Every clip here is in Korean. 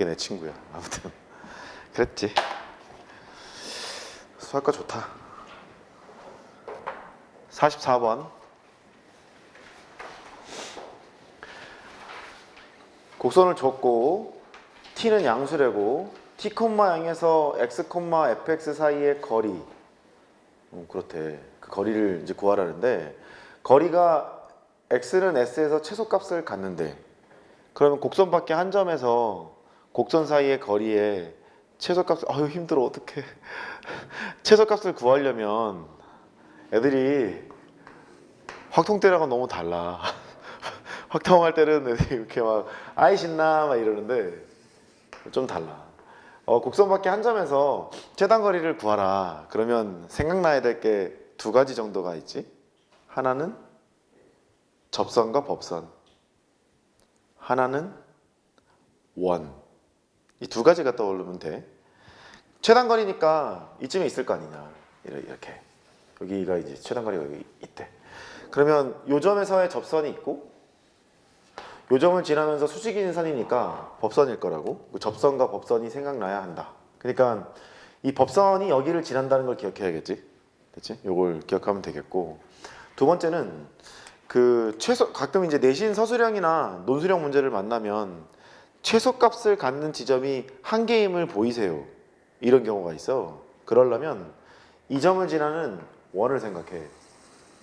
이게 내 친구야. 아무튼 그랬지. 수학과 좋다. 44번. 곡선을 줬고 t는 양수래고 t, 0에서 x, fx 사이의 거리. 그렇대. 그 거리를 이제 구하라는데 거리가 x는 s에서 최소값을 갖는데 그러면 곡선 밖에 한 점에서 곡선 사이의 거리에 최소값을 아유 힘들어 어떡해. 최소값을 구하려면 애들이 확통 때랑은 너무 달라. 확통할 때는 애들이 이렇게 막 아이 신나 막 이러는데 좀 달라. 곡선 밖에 한 점에서 최단 거리를 구하라. 그러면 생각나야 될 게 두 가지 정도가 있지. 하나는 접선과 법선, 하나는 원. 이 두 가지가 떠오르면 돼. 최단 거리니까 이쯤에 있을 거 아니냐. 이렇게 여기가 이제 최단 거리가 여기 있대. 그러면 요 점에서의 접선이 있고 요 점을 지나면서 수직인 선이니까 법선일 거라고. 그 접선과 법선이 생각나야 한다. 그러니까 이 법선이 여기를 지난다는 걸 기억해야겠지. 됐지? 요걸 기억하면 되겠고, 두 번째는 그 가끔 이제 내신 서술형이나 논술형 문제를 만나면 최소값을 갖는 지점이 한 개임을 보이세요. 이런 경우가 있어. 그러려면 이 점을 지나는 원을 생각해.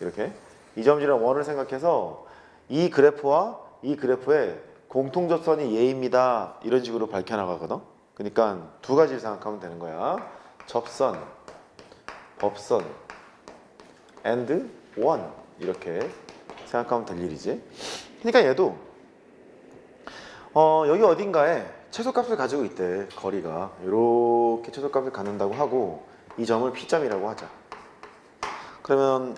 이렇게 이 점을 지나는 원을 생각해서 이 그래프와 이 그래프의 공통접선이 얘입니다. 이런 식으로 밝혀나가거든. 그러니까 두 가지를 생각하면 되는 거야. 접선, 법선, and 원. 이렇게 생각하면 될 일이지. 그러니까 얘도 여기 어딘가에 최소값을 가지고 있대. 거리가 이렇게 최소값을 갖는다고 하고 이 점을 P점이라고 하자. 그러면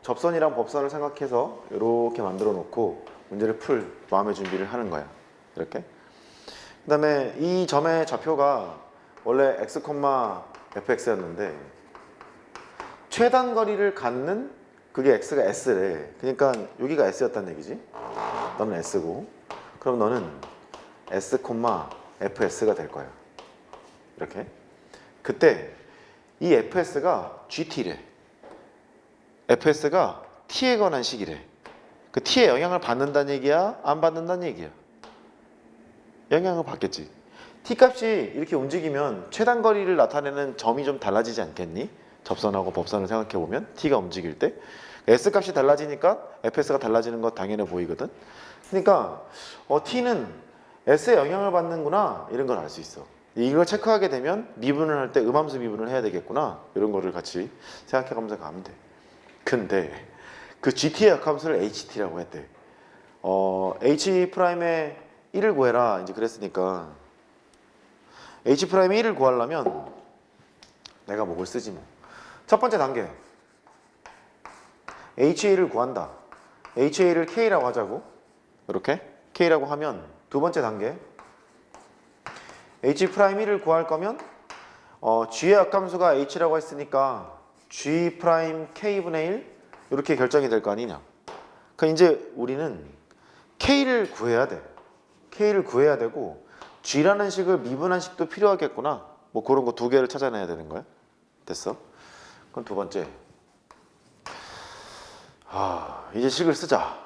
접선이랑 법선을 생각해서 이렇게 만들어 놓고 문제를 풀 마음의 준비를 하는 거야. 이렇게. 그 다음에 이 점의 좌표가 원래 x, fx였는데 최단 거리를 갖는 그게 x가 s래. 그러니까 여기가 s였다는 얘기지. 너는 s고 그럼 너는 s, fs가 될 거야. 이렇게. 그때 이 fs가 gt래. fs가 t에 관한 식이래. 그 t에 영향을 받는다는 얘기야? 안 받는다는 얘기야? 영향을 받겠지. t 값이 이렇게 움직이면 최단 거리를 나타내는 점이 좀 달라지지 않겠니? 접선하고 법선을 생각해보면 t가 움직일 때 s 값이 달라지니까 fs가 달라지는 거 당연해 보이거든. 그러니까 t는 s에 영향을 받는구나 이런 걸 알 수 있어. 이걸 체크하게 되면 미분을 할 때 음함수 미분을 해야 되겠구나 이런 거를 같이 생각해가면서 가면 돼. 근데 그 gt의 역함수를 ht라고 했대. h'의 1을 구해라 이제 그랬으니까 h'의 1을 구하려면 내가 뭐를 쓰지 뭐. 첫 번째 단계 HA를 구한다. HA를 K라고 하자고. 이렇게 K라고 하면 두 번째 단계 H'1을 구할 거면 G의 역함수가 H라고 했으니까 G'K분의 1 이렇게 결정이 될 거 아니냐. 그러니까 이제 우리는 K를 구해야 돼. K를 구해야 되고 G라는 식을 미분한 식도 필요하겠구나. 뭐 그런 거 두 개를 찾아내야 되는 거야. 됐어? 그럼 두 번째 이제 식을 쓰자.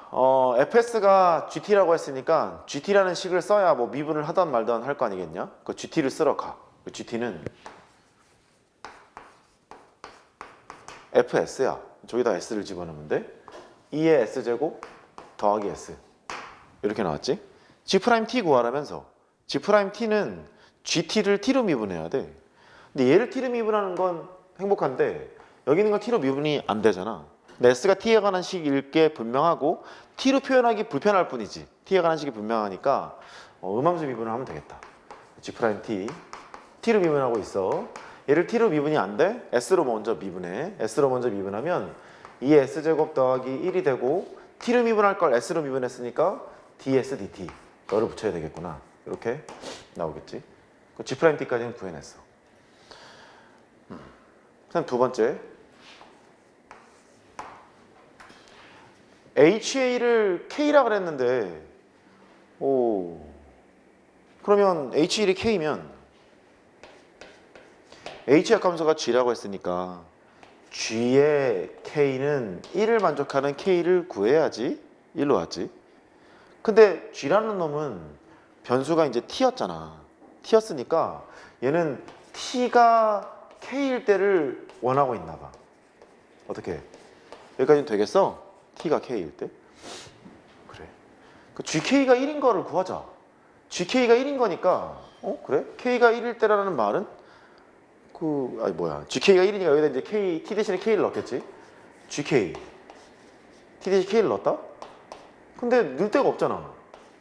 fs가 gt라고 했으니까 gt라는 식을 써야 뭐 미분을 하든 말든 할 거 아니겠냐? 그 gt를 쓰러 가. 그 gt는 fs야. 저기다 s를 집어넣으면 돼. 2의 s제곱 더하기 s. 이렇게 나왔지? g't 구하라면서. g't는 gt를 t로 미분해야 돼. 근데 얘를 t로 미분하는 건 행복한데 여기 있는 건 t로 미분이 안 되잖아. 근데 s가 t에 관한 식일 게 분명하고 t로 표현하기 불편할 뿐이지. t에 관한 식이 분명하니까 음함수 미분을 하면 되겠다. g't t로 미분하고 있어. 얘를 t로 미분이 안 돼? s로 먼저 미분해. s로 먼저 미분하면 2의 s제곱 더하기 1이 되고 t로 미분할 걸 s로 미분했으니까 ds dt 너를 붙여야 되겠구나. 이렇게 나오겠지. g't까지는 구해냈어. 그다음 두 번째 HA를 K라 그랬는데 그러면 H1이 K면 H약 함수가 G라고 했으니까 G의 K는 1을 만족하는 K를 구해야지 1로 왔지. 근데 G라는 놈은 변수가 이제 T였잖아. T였으니까 얘는 T가 K일 때를 원하고 있나 봐. 어떻게? 여기까지는 되겠어? T가 K일 때? 그래. 그 GK가 1인 거를 구하자. GK가 1인 거니까 그래? K가 1일 때라는 말은 GK가 1이니까 여기다 이제 T 대신에 K를 넣겠지? GK T 대신에 K를 넣었다? 근데 넣을 데가 없잖아.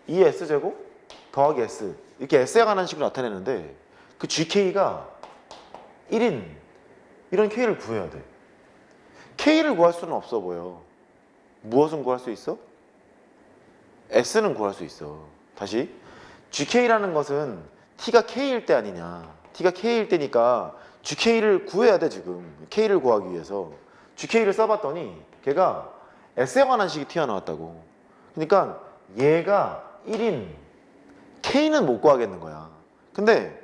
2의 S제곱 더하기 S 이렇게 S에 관한 식으로 나타내는데 그 GK가 1인 이런 K를 구해야 돼. K를 구할 수는 없어 보여. 무엇은 구할 수 있어? S는 구할 수 있어. 다시 GK라는 것은 T가 K일 때 아니냐. T가 K일 때니까 GK를 구해야 돼 지금. K를 구하기 위해서 GK를 써봤더니 걔가 S에 관한 식이 튀어나왔다고. 그러니까 얘가 1인 K는 못 구하겠는 거야. 근데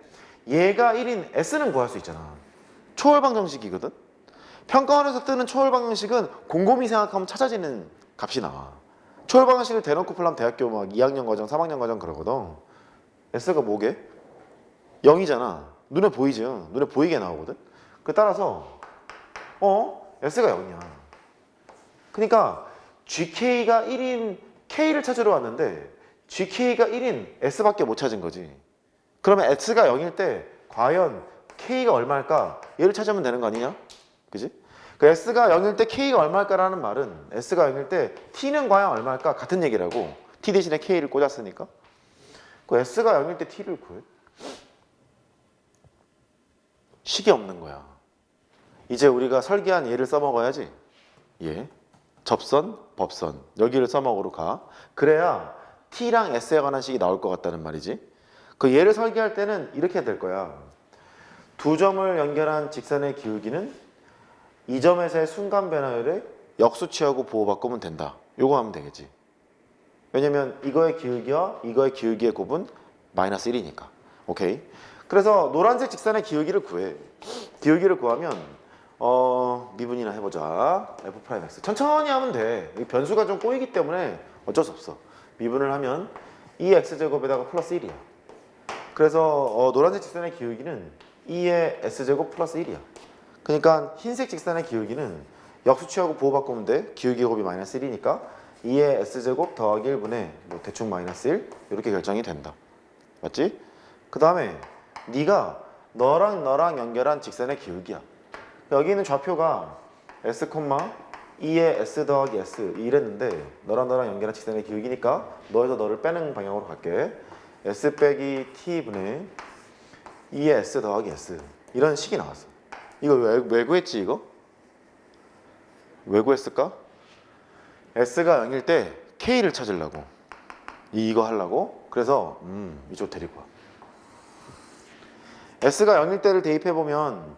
얘가 1인 S는 구할 수 있잖아. 초월방정식이거든. 평가원에서 뜨는 초월방정식은 곰곰이 생각하면 찾아지는 값이 나와. 초월방정식을 대놓고 풀려면 대학교 막 2학년 과정, 3학년 과정 그러거든. S가 뭐게? 0이잖아. 눈에 보이죠? 눈에 보이게 나오거든. 그 따라서 S가 0이야. 그러니까 GK가 1인 K를 찾으러 왔는데 GK가 1인 S밖에 못 찾은 거지. 그러면 S가 0일 때 과연 K가 얼마일까? 얘를 찾으면 되는 거 아니냐? 그지? 그 S가 0일 때 K가 얼마일까라는 말은 S가 0일 때 T는 과연 얼마일까? 같은 얘기라고. T 대신에 K를 꽂았으니까. 그 S가 0일 때 T를 구해. 식이 없는 거야. 이제 우리가 설계한 얘를 써먹어야지. 얘, 접선, 법선 여기를 써먹으러 가. 그래야 T랑 S에 관한 식이 나올 것 같다는 말이지. 그 얘를 설계할 때는 이렇게 될 거야. 두 점을 연결한 직선의 기울기는 이 점에서의 순간 변화율에 역수치하고 보호바꾸면 된다. 요거 하면 되겠지. 왜냐면 이거의 기울기와 이거의 기울기의 곱은 마이너스 1이니까. 오케이. 그래서 노란색 직선의 기울기를 구해. 기울기를 구하면 미분이나 해보자. F'X 천천히 하면 돼. 이 변수가 좀 꼬이기 때문에 어쩔 수 없어. 미분을 하면 2X제곱에다가 플러스 1이야. 그래서 노란색 직선의 기울기는 2의 S제곱 플러스 1이야. 그러니까 흰색 직선의 기울기는 역수치하고 보호바꾸면 돼. 기울기 곱이 마이너스 1이니까 2의 S제곱 더하기 1분의 대충 마이너스 1 이렇게 결정이 된다. 맞지? 그 다음에 네가 너랑 연결한 직선의 기울기야. 여기 있는 좌표가 S, 2의 S 더하기 S 이랬는데 너랑 연결한 직선의 기울기니까 너에서 너를 빼는 방향으로 갈게. S 빼기 T분의 2의 S 더하기 S 이런 식이 나왔어. 이거 왜 구했지 이거? 왜 구했을까? S가 0일 때 K를 찾으려고. 이거 하려고. 그래서 이쪽 데리고 와. S가 0일 때를 대입해보면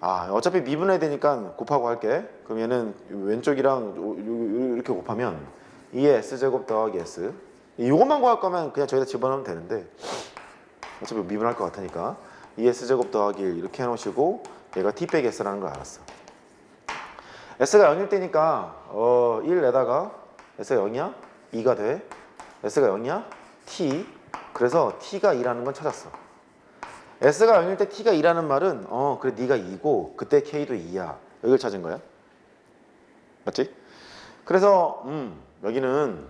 어차피 미분해야 되니까 곱하고 할게. 그럼 얘는 왼쪽이랑 이렇게 곱하면 2의 S제곱 더하기 S 이것만 구할 거면 그냥 저기다 집어넣으면 되는데 어차피 미분할 것 같으니까 2 S제곱 더하기 1 이렇게 해놓으시고 얘가 T 빼기 S라는 걸 알았어. S가 0일 때니까 1 내다가 S가 0이야? 2가 돼. S가 0이야? T. 그래서 T가 2라는 건 찾았어. S가 0일 때 T가 2라는 말은 그래 네가 2고 그때 K도 2야. 여기를 찾은 거야. 맞지? 그래서 여기는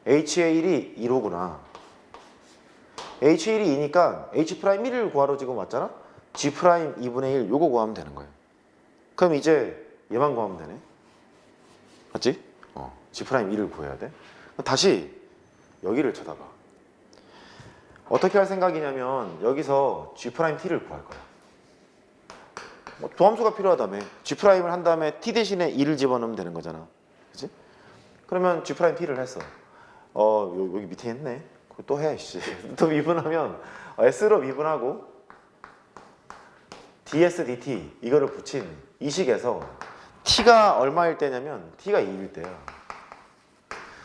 H의 1이 1호구나. H의 1이 2니까 H'1을 구하러 지금 왔잖아? G'2분의 1 요거 구하면 되는 거예요. 그럼 이제 얘만 구하면 되네. 맞지? G'2를 구해야 돼. 다시 여기를 쳐다봐. 어떻게 할 생각이냐면 여기서 G'T를 구할 거야. 도함수가 필요하다며. G'을 한 다음에 T 대신에 2를 집어넣으면 되는 거잖아. 그치? 그러면 G'T를 했어. 여기 밑에 했네. 또 해. 또 미분하면 S로 미분하고 ds dt 이거를 붙인 이 식에서 T가 얼마일 때냐면 T가 2일 때야.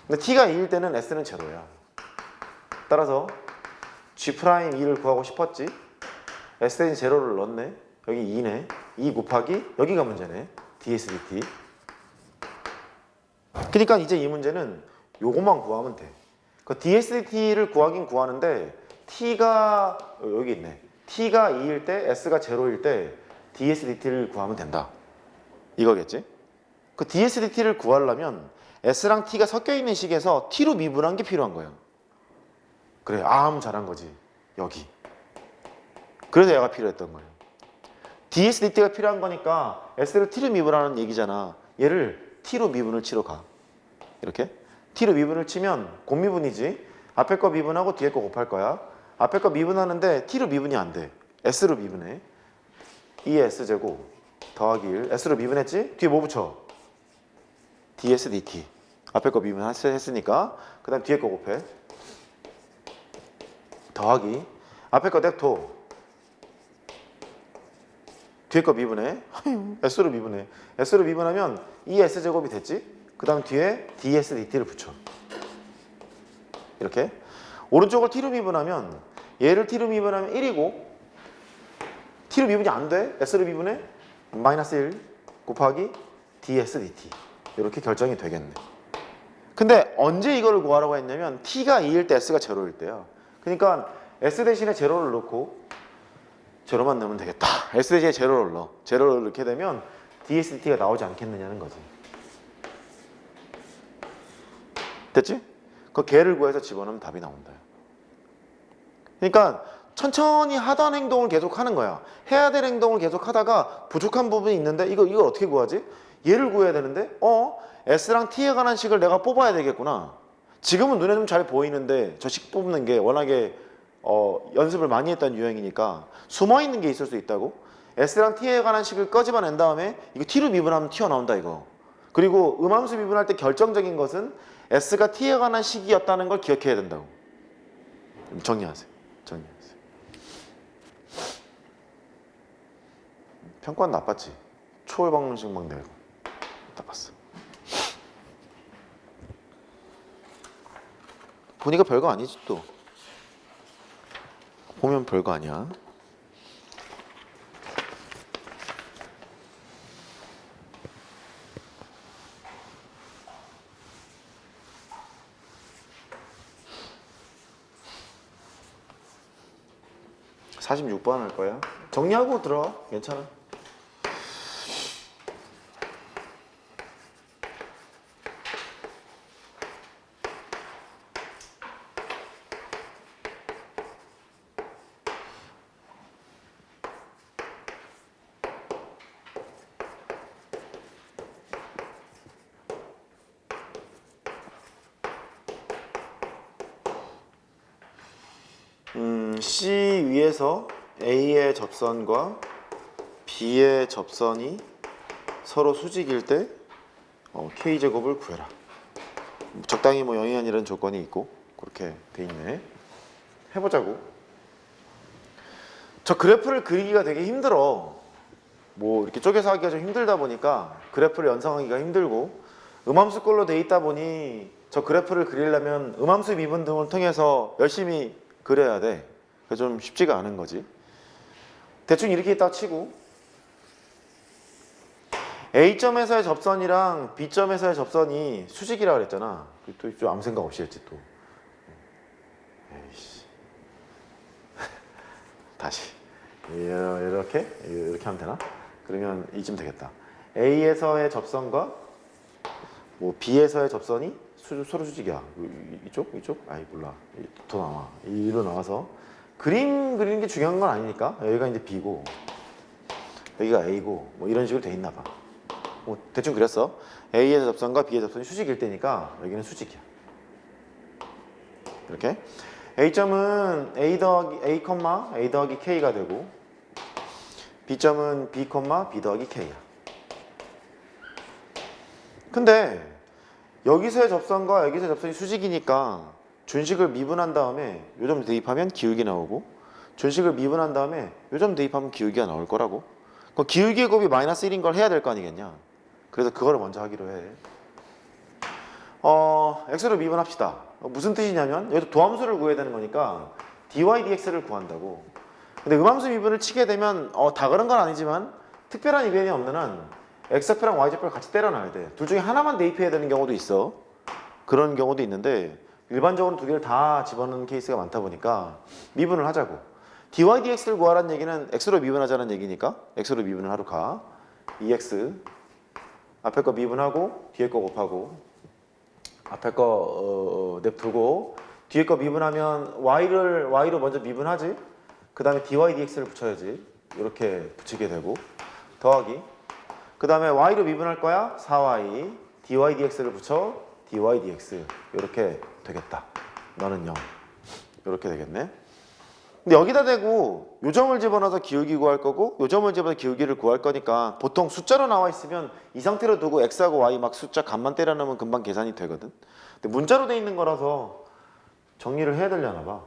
근데 T가 2일 때는 S는 제로야. 따라서 G'2를 구하고 싶었지. S 제로를 넣었네. 여기 2네. 2 곱하기 여기가 문제네. dsdt. 그러니까 이제 이 문제는 요것만 구하면 돼. 그 dsdt를 구하긴 구하는데 t가 여기 있네. t가 2일 때 s가 제로일 때 dsdt를 구하면 된다. 이거겠지? 그 dsdt를 구하려면 s랑 t가 섞여 있는 식에서 t로 미분한 게 필요한 거야. 그래, 잘한 거지. 여기. 그래서 얘가 필요했던 거예요. dsdt가 필요한 거니까 s를 t로 미분하는 얘기잖아. 얘를 t로 미분을 치러 가. 이렇게 t로 미분을 치면 곱미분이지. 앞에 거 미분하고 뒤에 거 곱할 거야. 앞에 거 미분하는데 t로 미분이 안 돼. s로 미분해. 2의 s제곱 더하기 1. s로 미분했지? 뒤에 뭐 붙여? dsdt. 앞에 거 미분했으니까 그 다음 뒤에 거 곱해. 더하기 앞에 거 냅둬. 뒤에 거 미분해. s로 미분해. s로 미분하면 2s제곱이 됐지? 그 다음 뒤에 dsdt를 붙여. 이렇게 오른쪽을 t로 미분하면 얘를 t로 미분하면 1이고 t로 미분이 안 돼? s로 미분해? 마이너스 1 곱하기 dsdt. 이렇게 결정이 되겠네. 근데 언제 이거를 구하라고 했냐면 t가 2일 때 s가 제로일 때야. 그러니까 s 대신에 제로를 넣고 제로만 넣으면 되겠다. s 대신에 제로를 넣어. 제로를 넣게 되면 dsdt가 나오지 않겠느냐는 거지. 됐지? 그 개를 구해서 집어넣으면 답이 나온다. 그러니까 천천히 하던 행동을 계속 하는 거야. 해야 될 행동을 계속 하다가 부족한 부분이 있는데 이걸 어떻게 구하지? 얘를 구해야 되는데 s랑 t에 관한 식을 내가 뽑아야 되겠구나. 지금은 눈에 좀 잘 보이는데 저 식 뽑는 게 워낙에 연습을 많이 했던 유형이니까 숨어있는 게 있을 수 있다고. s랑 t에 관한 식을 꺼집어낸 다음에 이거 t로 미분하면 튀어나온다 이거. 그리고 음함수 미분할 때 결정적인 것은 s가 t에 관한 식이었다는 걸 기억해야 된다고. 정리하세요. 정리하세요. 평가는 나빴지. 초월 방정식 막 내고 나빴어. 보니까 별거 아니지 또. 보면 별거 아니야. (46번) 할 거야. 정리하고 들어. 괜찮아. C 위에서 A의 접선과 B의 접선이 서로 수직일 때 K제곱을 구해라. 적당히 뭐 0이 아니라는 조건이 있고 그렇게 돼 있네. 해보자고. 저 그래프를 그리기가 되게 힘들어. 뭐 이렇게 쪼개서 하기가 좀 힘들다 보니까 그래프를 연상하기가 힘들고 음함수꼴로 돼 있다 보니 저 그래프를 그리려면 음함수 미분 등을 통해서 열심히 그려야 돼. 그래서 좀 쉽지가 않은 거지. 대충 이렇게 있다 치고 A점에서의 접선이랑 B점에서의 접선이 수직이라고 그랬잖아. 또 좀 아무 생각 없이 했지 또. 에이씨. 다시 이렇게 하면 되나? 그러면 이쯤 되겠다. A에서의 접선과 뭐 B에서의 접선이 서로 수직이야. 이쪽? 아이 몰라. 더 나와. 이로 나와서 그림 그리는 게 중요한 건 아니니까. 여기가 이제 B고 여기가 A고 뭐 이런 식으로 돼 있나 봐. 뭐 대충 그렸어. A에서 접선과 B의 접선이 수직일 때니까 여기는 수직이야. 이렇게 A점은 A 더하기 K가 되고 B점은 B, B 더하기 K야. 근데 여기서의 접선과 여기서의 접선이 수직이니까 준식을 미분한 다음에 요점 대입하면 기울기 나오고 준식을 미분한 다음에 요점 대입하면 기울기가 나올 거라고. 그럼 기울기의 곱이 마이너스 1인 걸 해야 될 거 아니겠냐. 그래서 그거를 먼저 하기로 해. x로 미분합시다. 무슨 뜻이냐면 여기서 도함수를 구해야 되는 거니까 dy dx를 구한다고. 근데 음함수 미분을 치게 되면 다 그런 건 아니지만 특별한 이변이 없는 한 x좌표랑 y좌표를 같이 때려놔야 돼. 둘 중에 하나만 대입해야 되는 경우도 있어. 그런 경우도 있는데 일반적으로 두 개를 다 집어넣는 케이스가 많다 보니까 미분을 하자고. dy dx를 구하라는 얘기는 x로 미분하자는 얘기니까 x로 미분을 하러 가. 2x 앞에 거 미분하고 뒤에 거 곱하고 앞에 거 냅두고 뒤에 거 미분하면 y로 먼저 미분하지. 그 다음에 dy dx를 붙여야지. 이렇게 붙이게 되고 더하기 그 다음에 y로 미분할 거야. 4y dy dx를 붙여 dy dx 이렇게 되겠다. 너는 0 이렇게 되겠네. 근데 여기다 대고 요점을 집어넣어서 기울기 구할 거고 요점을 집어넣어서 기울기를 구할 거니까 보통 숫자로 나와 있으면 이 상태로 두고 x하고 y 막 숫자 값만 때려 넣으면 금방 계산이 되거든. 근데 문자로 돼 있는 거라서 정리를 해야 되려나 봐.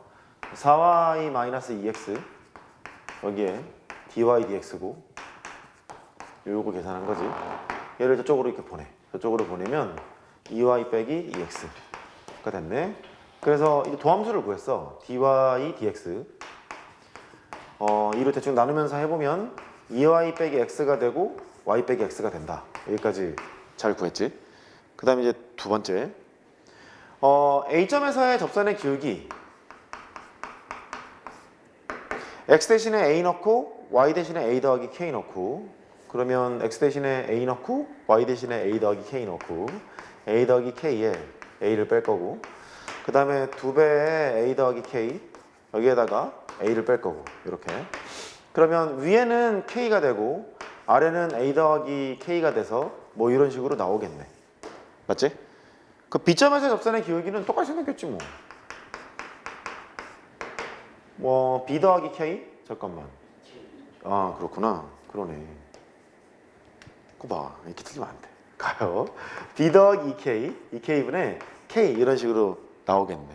4y-2x 여기에 dy dx고 요거 계산한 거지. 얘를 저쪽으로 이렇게 보내. 저쪽으로 보내면 2y 빼기 2x가 됐네. 그래서 이제 도함수를 구했어. dy dx. 이로 대충 나누면서 해보면 2y 빼기 x가 되고 y 빼기 x가 된다. 여기까지 잘 구했지. 그 다음에 이제 두 번째. A점에서의 접선의 기울기. x 대신에 a 넣고 y 대신에 a 더하기 k 넣고 그러면 x 대신에 a 넣고 y 대신에 a 더하기 k 넣고 a 더하기 k에 a를 뺄 거고 그 다음에 2배의 a 더하기 k 여기에다가 a를 뺄 거고 이렇게. 그러면 위에는 k가 되고 아래는 a 더하기 k가 돼서 뭐 이런 식으로 나오겠네. 맞지? 그 B점에서 접선의 기울기는 똑같이 생겼겠지 뭐. B 더하기 k? 잠깐만. 아 그렇구나. 그러네. 그거 봐. 이렇게 틀리면 안 돼. 가요. B 더하기 2k, 2k분의 k 이런 식으로 나오겠네.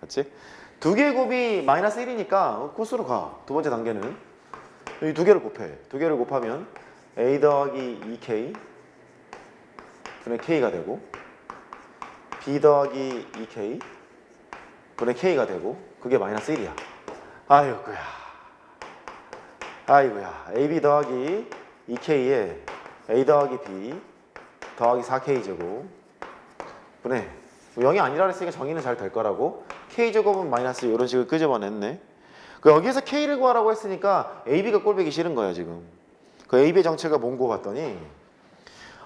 맞지? 두 개의 곱이 마이너스 1이니까 코스로 가. 두 번째 단계는 이 두 개를 곱해. 두 개를 곱하면 a 더하기 2k 분의 k가 되고 b 더하기 2k 분의 k가 되고 그게 마이너스 1이야. 아이고야. 아이고야. ab 더하기 2k에 a 더하기 b 더하기 4k제곱 분의 0이 아니라 그랬으니까 정의는 잘 될 거라고. k제곱은 마이너스 이런 식으로 끄집어냈네. 그 여기에서 k를 구하라고 했으니까 ab가 꼴보기 싫은 거야 지금. 그 ab의 정체가 뭔고 봤더니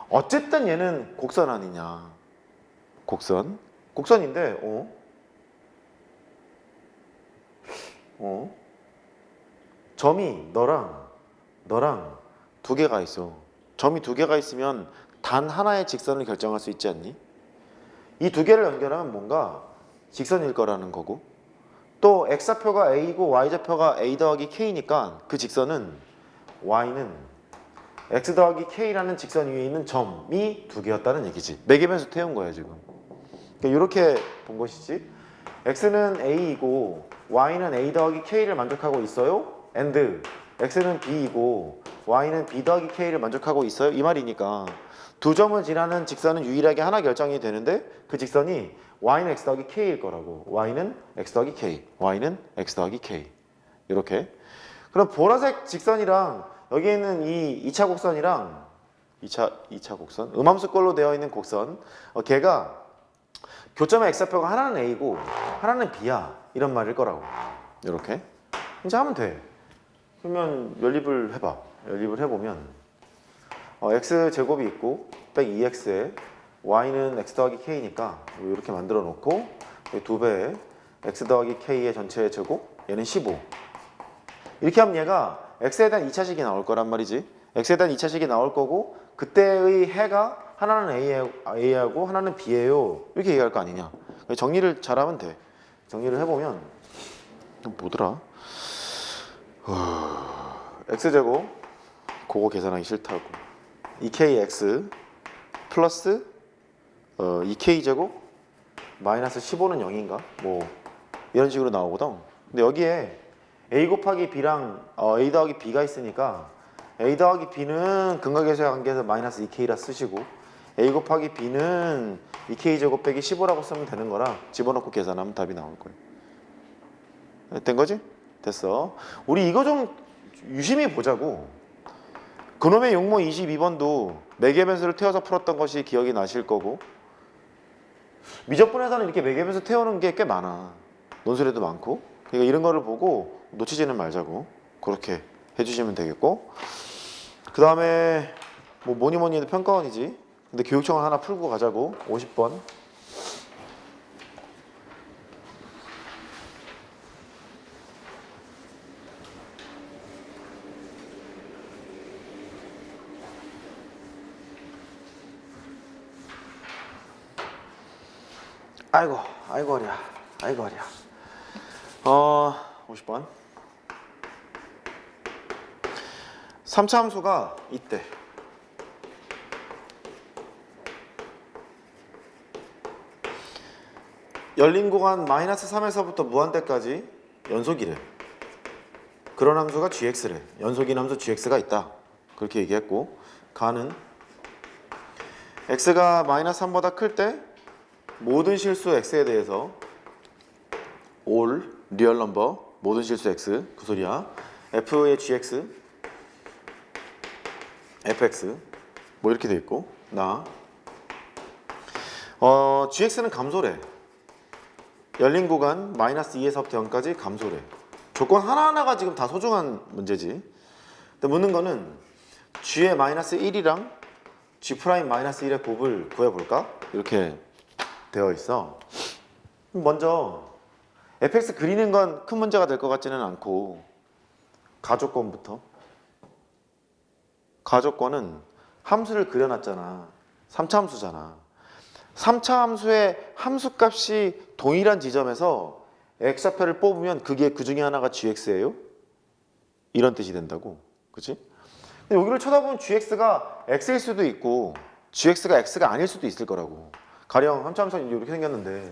어쨌든 얘는 곡선 아니냐. 곡선인데 점이 너랑 두 개가 있어. 점이 두 개가 있으면 단 하나의 직선을 결정할 수 있지 않니? 이 두 개를 연결하면 뭔가 직선일 거라는 거고 또 x좌표가 a이고 y좌표가 a 더하기 k니까 그 직선은 y는 x 더하기 k라는 직선 위에 있는 점이 두 개였다는 얘기지. 매개변수 태운 거야 지금. 그러니까 이렇게 본 것이지. x는 a이고 y는 a 더하기 k를 만족하고 있어요. and x는 b이고 y는 b 더하기 k를 만족하고 있어요. 이 말이니까 두 점을 지나는 직선은 유일하게 하나 결정이 되는데 그 직선이 y는 x 더하기 k일 거라고. y는 x 더하기 k, y는 x 더하기 k 이렇게. 그럼 보라색 직선이랑 여기 있는 이 2차 곡선이랑 2차 곡선 음함수꼴로 되어 있는 곡선 걔가 교점의 x좌표가 하나는 a고 하나는 b야 이런 말일 거라고. 이렇게 이제 하면 돼. 그러면 연립을 해봐. 연립을 해보면 x제곱이 있고 백 2x에 y는 x 더하기 k니까 이렇게 만들어 놓고 2배에 x 더하기 k의 전체 제곱 얘는 15 이렇게 하면 얘가 x에 대한 2차식이 나올 거란 말이지. x에 대한 2차식이 나올 거고 그때의 해가 하나는 a하고 하나는 b예요 이렇게 얘기할 거 아니냐. 정리를 잘하면 돼. 정리를 해보면 뭐더라? x제곱 그거 계산하기 싫다고 2kx 플러스 2k제곱 마이너스 15는 0인가? 뭐 이런 식으로 나오거든. 근데 여기에 a 곱하기 b랑 a 더하기 b가 있으니까 a 더하기 b는 근각계수의 관계에서 마이너스 2k라 쓰시고 a 곱하기 b는 2k제곱 빼기 15라고 쓰면 되는 거라 집어넣고 계산하면 답이 나올 거예요. 된 거지? 됐어. 우리 이거 좀 유심히 보자고. 그놈의 용모 22번도 매개 변수를 태워서 풀었던 것이 기억이 나실 거고, 미적분에서는 이렇게 매개 변수 태우는 게 꽤 많아. 논술에도 많고. 그러니까 이런 거를 보고 놓치지는 말자고. 그렇게 해주시면 되겠고, 그 다음에 뭐 뭐니 해도 평가원이지. 근데 교육청을 하나 풀고 가자고. 50번. 아이고 허리야. 아이고 허리야. 50번. 3차 함수가 이때. 열린 구간 -3에서부터 무한대까지 연속이래. 그런 함수가 gx래. 연속인 함수 gx가 있다. 그렇게 얘기했고, 가는 x가 -3보다 클 때 모든 실수 x에 대해서 all real number 모든 실수 x 그 소리야. f의 gx, fx 뭐 이렇게 돼 있고, gx는 감소래. 열린 구간 -2에서부터 0까지 감소래. 조건 하나하나가 지금 다 소중한 문제지. 근데 묻는 거는 g의 -1이랑 g 프라임 -1의 곱을 구해볼까? 이렇게 되어 있어. 먼저 fx 그리는 건 큰 문제가 될 것 같지는 않고, 가조건부터. 가조건은 함수를 그려놨잖아. 3차 함수잖아. 3차 함수의 함수값이 동일한 지점에서 x좌표를 뽑으면 그게 그 중에 하나가 gx예요? 이런 뜻이 된다고. 그치? 근데 여기를 쳐다보면 gx가 x일 수도 있고 gx가 x가 아닐 수도 있을 거라고. 가령 3차 함수가 이렇게 생겼는데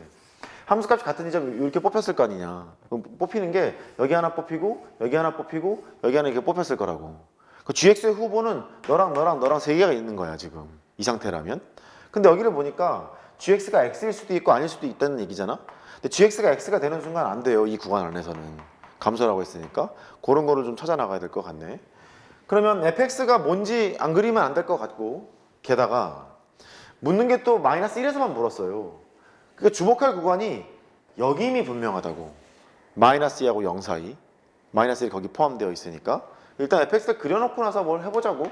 함수값이 같은 지점이 이렇게 뽑혔을 거 아니냐. 그럼 뽑히는 게 여기 하나 뽑히고 여기 하나 뽑히고 여기 하나 이렇게 뽑혔을 거라고. 그 gx의 후보는 너랑 세 개가 있는 거야 지금 이 상태라면. 근데 여기를 보니까 gx가 x일 수도 있고 아닐 수도 있다는 얘기잖아. 근데 gx가 x가 되는 순간 안 돼요. 이 구간 안에서는 감소라고 했으니까 그런 거를 좀 찾아 나가야 될 것 같네. 그러면 fx가 뭔지 안 그리면 안 될 것 같고, 게다가 묻는 게 또 -1에서만 물었어요. 그러니까 주목할 구간이 여김이 분명하다고. -2하고 0 사이. -1이 거기 포함되어 있으니까 일단 fx를 그려놓고 나서 뭘 해보자고.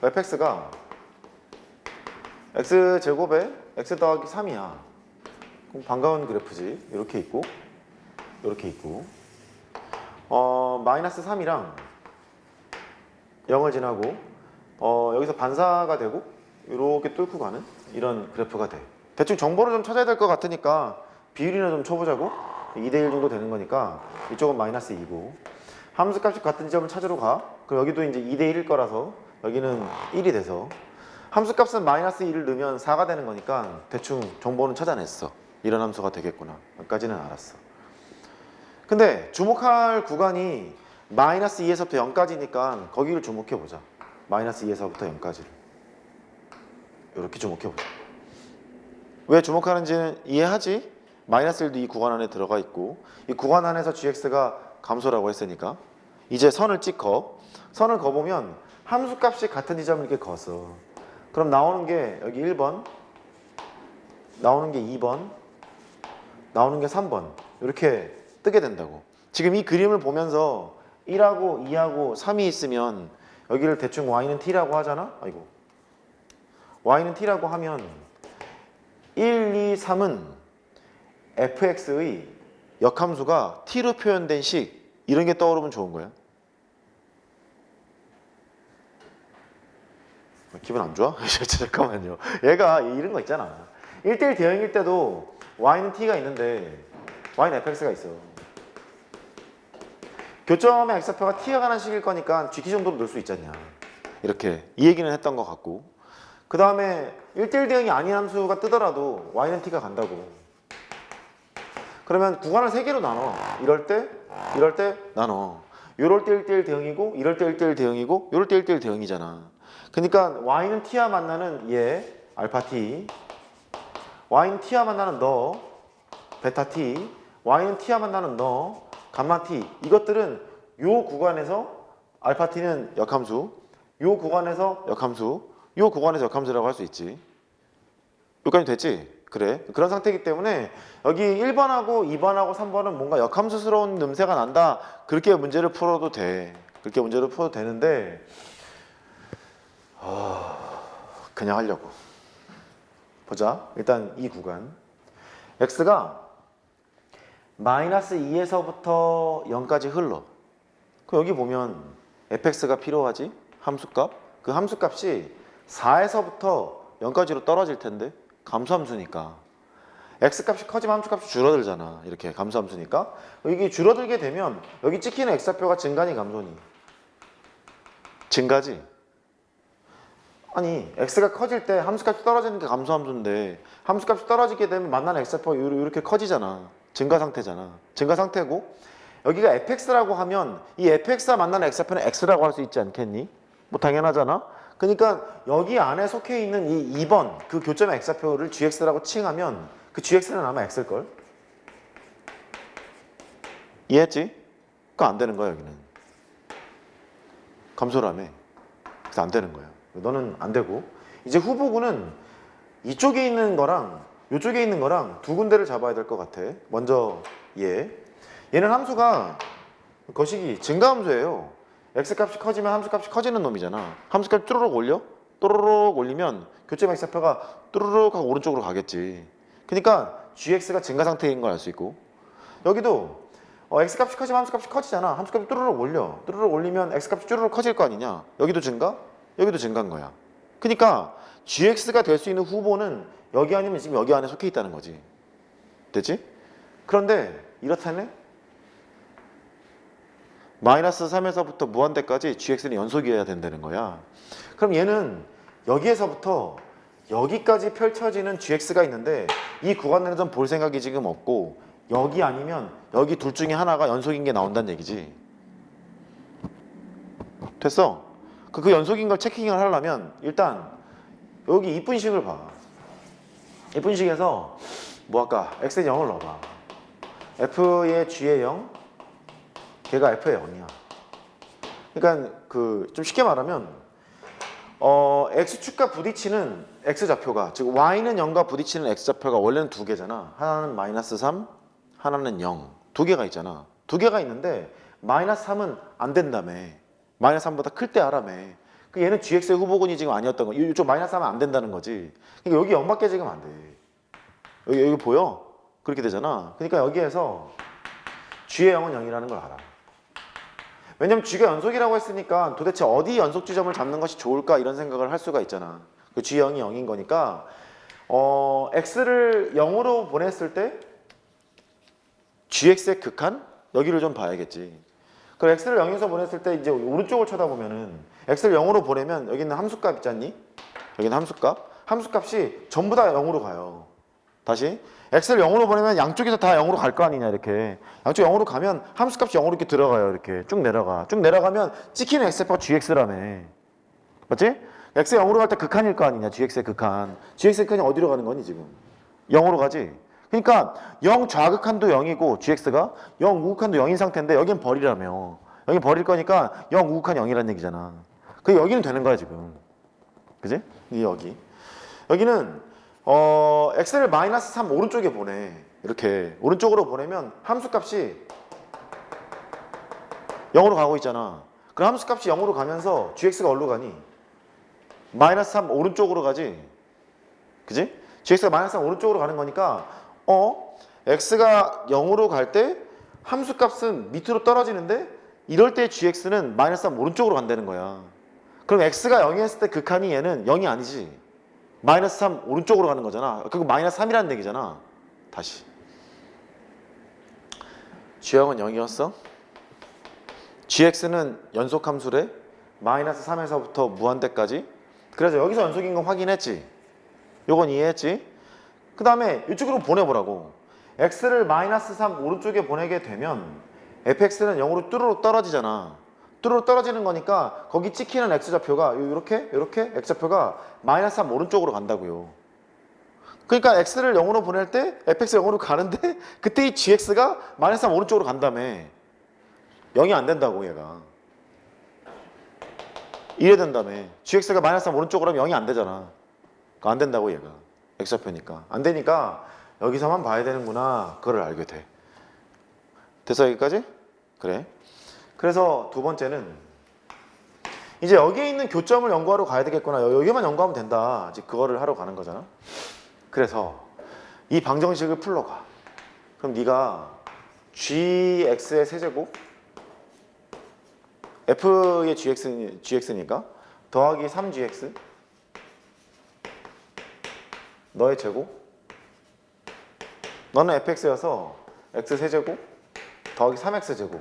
fx가 x제곱에 x 더하기 3이야. 그럼 반가운 그래프지. 이렇게 있고 이렇게 있고, -3이랑 0을 지나고 여기서 반사가 되고 이렇게 뚫고 가는 이런 그래프가 돼. 대충 정보를 좀 찾아야 될 것 같으니까 비율이나 좀 쳐보자고. 2대1 정도 되는 거니까 이쪽은 -2고 함수값이 같은 지점을 찾으러 가. 그럼 여기도 이제 2대1일 거라서 여기는 1이 돼서 함수값은 -1을 넣으면 4가 되는 거니까 대충 정보는 찾아냈어. 이런 함수가 되겠구나. 여기까지는 알았어. 근데 주목할 구간이 -2에서부터 0까지니까 거기를 주목해보자. -2에서부터 0까지를 이렇게 주목해보자. 왜 주목하는지는 이해하지? -1도 이 구간 안에 들어가 있고 이 구간 안에서 gx가 감소라고 했으니까 이제 선을 찍어. 선을 그어보면 함수값이 같은 지점을 이렇게 그었어. 그럼 나오는 게 여기 1번, 나오는 게 2번, 나오는 게 3번 이렇게 뜨게 된다고. 지금 이 그림을 보면서 1하고 2하고 3이 있으면 여기를 대충 y는 t라고 하잖아. 아이고, y는 t라고 하면 1, 2, 3은 fx의 역함수가 t로 표현된 식, 이런 게 떠오르면 좋은 거야. 기분 안 좋아? 잠깐만요. 얘가 이런 거 있잖아. 1대1 대응일 때도 y는 t가 있는데 y는 fx가 있어. 교점의 x좌표가 t가 가는 식일 거니까 gt 정도로 넣을 수 있잖냐. 이렇게 이 얘기는 했던 것 같고, 그 다음에 1대1 대응이 아닌 함수가 뜨더라도 y는 t가 간다고. 그러면 구간을 3개로 나눠. 이럴 때 나눠. 요럴 때 1대1 대응이고 이럴 때 1대1 대응이고 요럴 때 1대1 대응이잖아. 그러니까 y는 t와 만나는 얘 알파 t, y는 t와 만나는 너 베타 t, y는 t와 만나는 너 감마 t 이것들은 요 구간에서 알파 t는 역함수, 요 구간에서 역함수, 요 구간에서 역함수라고 할 수 있지. 여기까지 됐지? 그래. 그런 상태이기 때문에 여기 1번하고 2번하고 3번은 뭔가 역함수스러운 냄새가 난다. 그렇게 문제를 풀어도 돼. 그렇게 문제를 풀어도 되는데 그냥 하려고. 보자. 일단 이 구간 x가 마이너스 2에서부터 0까지 흘러. 그럼 여기 보면 fx가 필요하지? 함수값. 그 함수값이 4에서부터 0까지로 떨어질 텐데 감소함수니까 x값이 커지면 함수값이 줄어들잖아. 이렇게 감소함수니까 이게 줄어들게 되면 여기 찍히는 x좌표가 증가니 감소니? 증가지? 아니 x가 커질 때 함수값이 떨어지는 게 감소함수인데 함수값이 떨어지게 되면 만나는 x좌표가 이렇게 커지잖아. 증가 상태잖아. 증가 상태고 여기가 fx라고 하면 이 fx와 만나는 x좌표는 x라고 할 수 있지 않겠니? 뭐 당연하잖아. 그러니까 여기 안에 속해 있는 이 2번 그 교점의 x좌표를 gx라고 칭하면 그 gx는 아마 x일걸? 이해했지? 그거 안 되는 거야 여기는. 감소라며. 그래서 안 되는 거야. 너는 안 되고 이제 후보구는 이쪽에 있는 거랑 이쪽에 있는 거랑 두 군데를 잡아야 될 것 같아. 먼저 얘는 함수가 거시기 증가함수예요. x값이 커지면 함수값이 커지는 놈이잖아. 함수값이 뚜루룩 올려? 뚜루룩 올리면 교점 x좌표가 뚜루룩 하고 오른쪽으로 가겠지. 그러니까 gx가 증가 상태인 걸 알 수 있고 여기도 x값이 커지면 함수값이 커지잖아. 함수값이 뚜루룩 올려. 뚜루룩 올리면 x값이 뚜루룩 커질 거 아니냐. 여기도 증가? 여기도 증가인 거야. 그러니까 gx가 될 수 있는 후보는 여기 아니면 지금 여기 안에 속해 있다는 거지. 됐지? 그런데 이렇다네? 마이너스 3에서부터 무한대까지 gx는 연속이어야 된다는 거야. 그럼 얘는 여기에서부터 여기까지 펼쳐지는 gx가 있는데 이 구간에는 좀 볼 생각이 지금 없고 여기 아니면 여기 둘 중에 하나가 연속인 게 나온다는 얘기지. 됐어? 그 연속인 걸 체킹을 하려면 일단 여기 이분식을 봐. 이분식에서 뭐 할까? x의 0을 넣어봐. f의 g의 0 걔가 f의 0이야. 그러니까 좀 쉽게 말하면 x축과 부딪히는 x좌표가 즉 y는 0과 부딪히는 x좌표가 원래는 두 개잖아. 하나는 마이너스 3, 하나는 0. 두 개가 있잖아. 두 개가 있는데 마이너스 3은 안 된다며. 마이너스 3보다 클 때 하라며. 그 얘는 gx의 후보군이 지금 아니었던 거. 이쪽 마이너스 3은 안 된다는 거지. 그러니까 여기 0밖에 지금 안 돼. 여기 보여? 그렇게 되잖아. 그러니까 여기에서 g의 0은 0이라는 걸 알아. 왜냐면 g가 연속이라고 했으니까 도대체 어디 연속 지점을 잡는 것이 좋을까 이런 생각을 할 수가 있잖아. 그 g0이 0인 거니까 x를 0으로 보냈을 때 gx의 극한? 여기를 좀 봐야겠지. 그럼 x를 0에서 보냈을 때 이제 오른쪽을 쳐다보면은 x를 0으로 보내면 여기 있는 함수값 있지 않니? 여기는 함수값. 함수값이 전부 다 0으로 가요. 다시 x를 0으로 보내면 양쪽에서 다 0으로 갈 거 아니냐 이렇게. 양쪽 0으로 가면 함수값이 0으로 이렇게 들어가요. 이렇게 쭉 내려가. 쭉 내려가면 찍히는 x좌표가 gx라며. 맞지? x 0으로 갈 때 극한일 거 아니냐. gx의 극한. gx의 극한이 어디로 가는 거니 지금? 0으로 가지. 그러니까 0 좌극한도 0이고 gx가 0 우극한도 0인 상태인데 여긴 버리라며. 여긴 버릴 거니까 0 우극한 0이라는 얘기잖아. 그 여기는 되는 거야 지금. 그지? 이게 여기. 여기는 x를 마이너스 3 오른쪽에 보내. 이렇게 오른쪽으로 보내면 함수값이 0으로 가고 있잖아. 그럼 함수값이 0으로 가면서 gx가 어디로 가니? 마이너스 3 오른쪽으로 가지. 그지? gx가 마이너스 3 오른쪽으로 가는 거니까 x가 0으로 갈 때 함수값은 밑으로 떨어지는데 이럴 때 gx는 마이너스 3 오른쪽으로 간다는 거야. 그럼 x가 0이었을 때 극한이 얘는 0이 아니지. 마이너스 3 오른쪽으로 가는 거잖아. 그거 마이너스 3이라는 얘기잖아. 다시 g형은 0이었어? gx는 연속함수래? 마이너스 3에서부터 무한대까지. 그래서 여기서 연속인 건 확인했지. 요건 이해했지? 그 다음에 이쪽으로 보내보라고. x를 마이너스 3 오른쪽에 보내게 되면 fx는 0으로 뚜루룩 떨어지잖아. 뚜루룩 떨어지는 거니까 거기 찍히는 x좌표가 이렇게 x좌표가 마이너스 3 오른쪽으로 간다고요. 그러니까 x를 0으로 보낼 때 fx가 0으로 가는데 그때 이 gx가 마이너스 3 오른쪽으로 간다며. 0이 안 된다고 얘가. 이래 된다며. gx가 마이너스 3 오른쪽으로 하면 0이 안 되잖아. 그거 안 된다고 얘가. x좌표니까. 안 되니까 여기서만 봐야 되는구나. 그걸 알게 돼. 됐어 여기까지? 그래. 그래서 두 번째는 이제 여기에 있는 교점을 연구하러 가야 되겠구나. 여기만 연구하면 된다. 이제 그거를 하러 가는 거잖아. 그래서 이 방정식을 풀러가. 그럼 네가 gx의 세제곱 f의 gx니까 더하기 3gx 너의 제곱 너는 fx여서 x 세제곱 더하기 3x 제곱.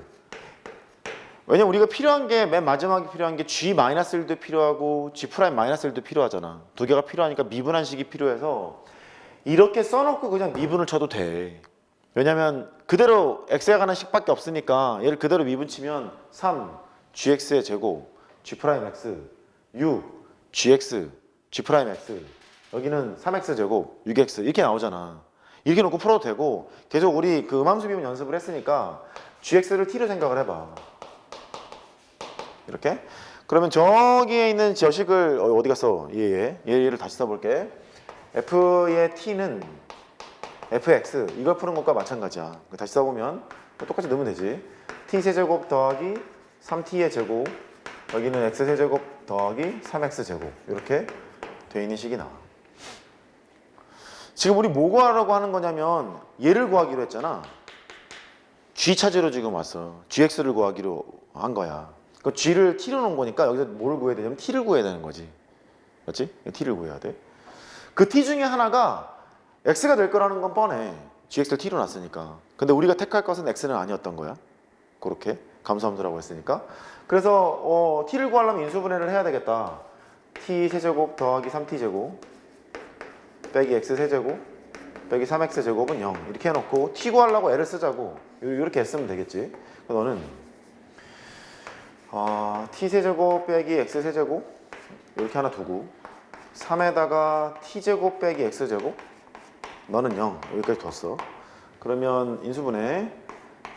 왜냐면 우리가 필요한 게 맨 마지막에 필요한 게 g-1도 필요하고 g'-1도 필요하잖아. 두 개가 필요하니까 미분한식이 필요해서 이렇게 써놓고 그냥 미분을 쳐도 돼. 왜냐면 그대로 x에 관한 식밖에 없으니까 얘를 그대로 미분치면 3 gx의 제곱 g'(x) 6 gx g'(x) 여기는 3x 제곱 6x 이렇게 나오잖아. 이렇게 놓고 풀어도 되고 계속 우리 그 음함수 미분 연습을 했으니까 gx를 t로 생각을 해봐. 이렇게. 그러면 저기에 있는 저식을 어디 갔어? 얘를 다시 써볼게. f의 t는 fx 이걸 푸는 것과 마찬가지야. 다시 써보면 똑같이 넣으면 되지. t 세제곱 더하기 3t의 제곱 여기는 x 세제곱 더하기 3x 제곱 이렇게 돼 있는 식이 나와. 지금 우리 뭐 구하라고 하는 거냐면 얘를 구하기로 했잖아. g 찾으러 지금 왔어. gx를 구하기로 한 거야. 그 g를 t로 놓은 거니까 여기서 뭘 구해야 되냐면 t를 구해야 되는 거지. 맞지? t를 구해야 돼. 그 t 중에 하나가 x가 될 거라는 건 뻔해. gx를 t로 놨으니까. 근데 우리가 택할 것은 x는 아니었던 거야. 그렇게 감수함수라고 했으니까. 그래서 t를 구하려면 인수분해를 해야 되겠다. t 세제곱 더하기 3t 제곱 빼기 x 세제곱 빼기 3x 제곱은 0 이렇게 해놓고 t 구하려고 l을 쓰자고. 이렇게 했으면 되겠지. 너는 t 세제곱 빼기 x 세제곱 이렇게 하나 두고 3에다가 t제곱 빼기 x제곱 너는 0 여기까지 뒀어. 그러면 인수분해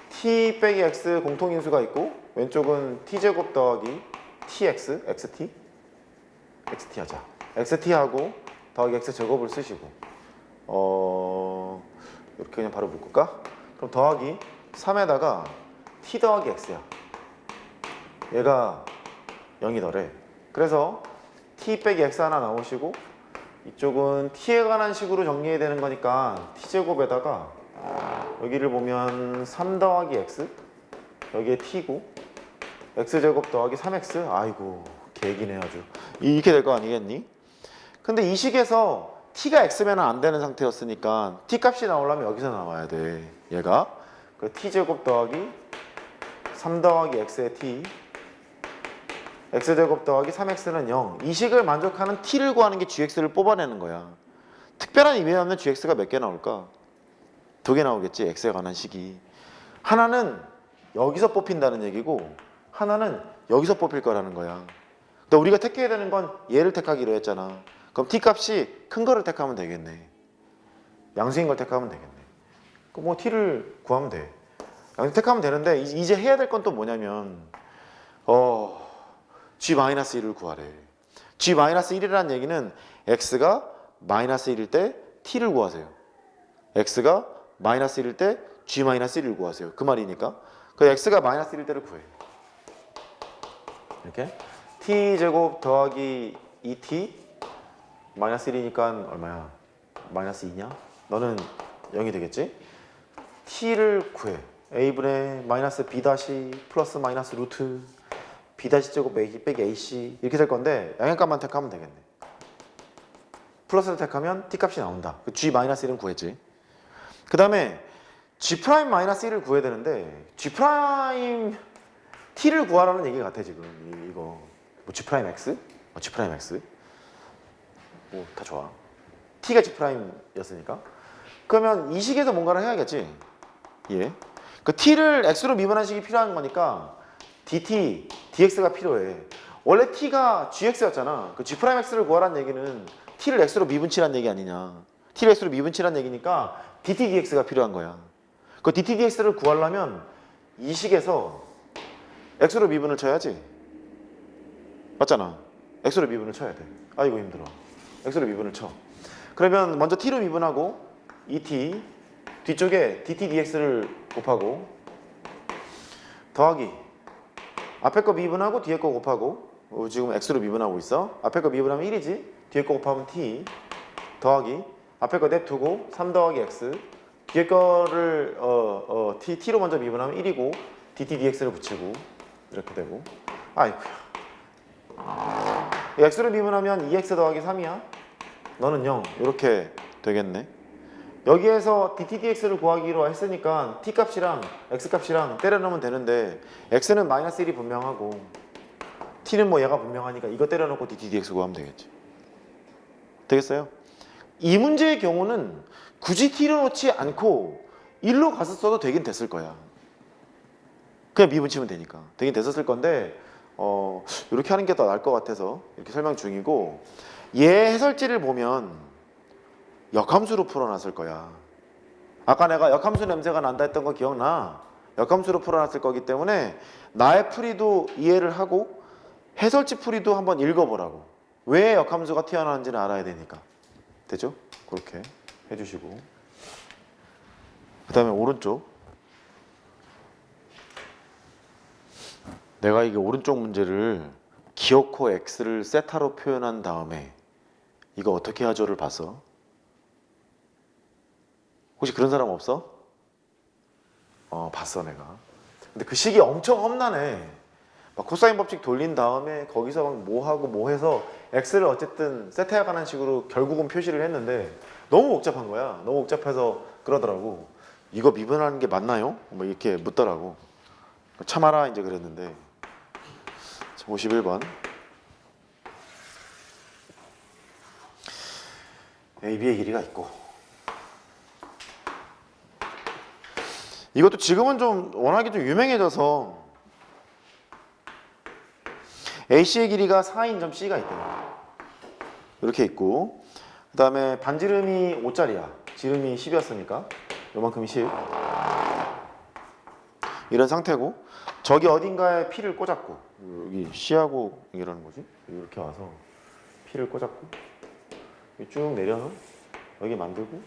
t 빼기 x 공통인수가 있고 왼쪽은 t제곱 더하기 tx xt 하자. xt하고 더하기 x제곱을 쓰시고 이렇게 그냥 바로 묶을까? 그럼 더하기 3에다가 t 더하기 x야. 얘가 0이더래. 그래서 t 빼기 x 하나 나오시고 이쪽은 t에 관한 식으로 정리해야 되는 거니까 t제곱에다가 여기를 보면 3 더하기 x 여기에 t고 x제곱 더하기 3x 아이고 개기네 아주. 이렇게 될 거 아니겠니? 근데 이 식에서 t가 x면 안 되는 상태였으니까 t 값이 나오려면 여기서 나와야 돼. 얘가 그 t제곱 더하기 3 더하기 x의 t x제곱 더하기 3x는 0. 이 식을 만족하는 t를 구하는 게 gx를 뽑아내는 거야. 특별한 의미 없는 gx가 몇 개 나올까? 2개 나오겠지. x에 관한 식이. 하나는 여기서 뽑힌다는 얘기고 하나는 여기서 뽑힐 거라는 거야. 근데 우리가 택해야 되는 건 얘를 택하기로 했잖아. 그럼 t 값이 큰 거를 택하면 되겠네. 양수인 걸 택하면 되겠네. 그럼 뭐 t를 구하면 돼. 양수 택하면 되는데 이제 해야 될 건 또 뭐냐면 g-1을 구하래. g-1이라는 얘기는 x가 -1일 때 t를 구하세요. x가 -1일 때 g-1을 구하세요. 그 말이니까. 그 x가 -1일 때를 구해. 이렇게 t제곱 더하기 2t -1이니까 얼마야? -2냐? 너는 0이 되겠지? t를 구해. a분의 -b 다시 플러스 마이너스 루트 b 다시 제곱 빼기 ac 이렇게 될 건데 양변값만 택하면 되겠네. 플러스를 택하면 t 값이 나온다. g-1은 구했지. 그 다음에 g'-1을 구해야 되는데 g'-t를 구하라는 얘기 같아 지금. 이거 뭐 g'(x? g'(x) 뭐 다 좋아. t가 g'(였으니까 그러면 이 식에서 뭔가를 해야겠지. 예. 그 t를 x로 미분한 식이 필요한 거니까 dt, dx가 필요해. 원래 t가 gx였잖아. 그 g'(x를 구하라는 얘기는 t를 x로 미분치란 얘기 아니냐. t를 x로 미분치란 얘기니까 dt, dx가 필요한 거야. 그 dt, dx를 구하려면 이 식에서 x로 미분을 쳐야지. 맞잖아. x로 미분을 쳐야 돼. 아이고 힘들어. x로 미분을 쳐. 그러면 먼저 t로 미분하고 2t 뒤쪽에 dt dx를 곱하고 더하기 앞에 거 미분하고 뒤에 거 곱하고 지금 x로 미분하고 있어. 앞에 거 미분하면 1이지. 뒤에 거 곱하면 t 더하기 앞에 거 냅두고 3 더하기 x 뒤에 거를 t로 먼저 미분하면 1이고 dt dx를 붙이고 이렇게 되고 아이고야. x로 미분하면 2x 더하기 3이야. 너는 0 이렇게 되겠네. 여기에서 dt dx를 구하기로 했으니까 t 값이랑 x 값이랑 때려 넣으면 되는데 x는 마이너스 1이 분명하고 t는 뭐 얘가 분명하니까 이거 때려 넣고 dt dx 구하면 되겠지. 되겠어요? 이 문제의 경우는 굳이 t를 놓지 않고 1로 갔었어도 되긴 됐을 거야. 그냥 미분 치면 되니까 되긴 됐었을 건데 이렇게 하는 게 더 나을 것 같아서 이렇게 설명 중이고, 얘 해설지를 보면 역함수로 풀어놨을 거야. 아까 내가 역함수 냄새가 난다 했던 거 기억나? 역함수로 풀어놨을 거기 때문에 나의 풀이도 이해를 하고 해설지 풀이도 한번 읽어보라고. 왜 역함수가 튀어나오는지는 알아야 되니까. 되죠? 그렇게 해주시고, 그 다음에 오른쪽, 내가 이게 오른쪽 문제를 기어코 x를 세타로 표현한 다음에 이거 어떻게 하죠를 봤어? 혹시 그런 사람 없어? 봤어 내가. 근데 그 식이 엄청 험난해. 막 코사인 법칙 돌린 다음에 거기서 막 뭐 하고 뭐 해서 x를 어쨌든 세타에 관한 식으로 결국은 표시를 했는데 너무 복잡한 거야. 너무 복잡해서 그러더라고. 이거 미분하는 게 맞나요? 뭐 이렇게 묻더라고. 참아라 이제 그랬는데. 51번 AB의 길이가 있고, 이것도 지금은 좀 워낙에 좀 유명해져서 AC의 길이가 4인 점 C가 있대요. 이렇게 있고, 그 다음에 반지름이 5짜리야. 지름이 10이었으니까 요만큼이 10. 이런 상태고, 저기 어딘가에 P를 꽂았고, 여기 C하고 이라는 거지? 이렇게 와서 P를 꽂았고, 쭉 내려서 여기 만들고,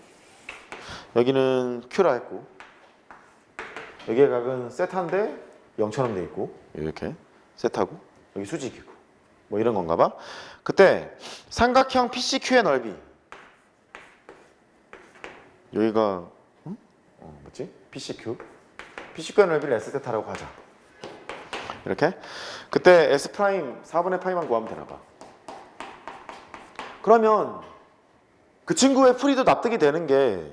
여기는 Q라 했고, 여기의 각은 세타인데 0처럼 돼 있고, 이렇게 세타고, 여기 수직이고, 뭐 이런 건가 봐. 그때 삼각형 PCQ의 넓이, 여기가 뭐지? PCQ의 넓이를 S세타라고 하자. 이렇게. 그때 S 프라임 4분의 파이만 구하면 되나 봐. 그러면 그 친구의 풀이도 납득이 되는 게,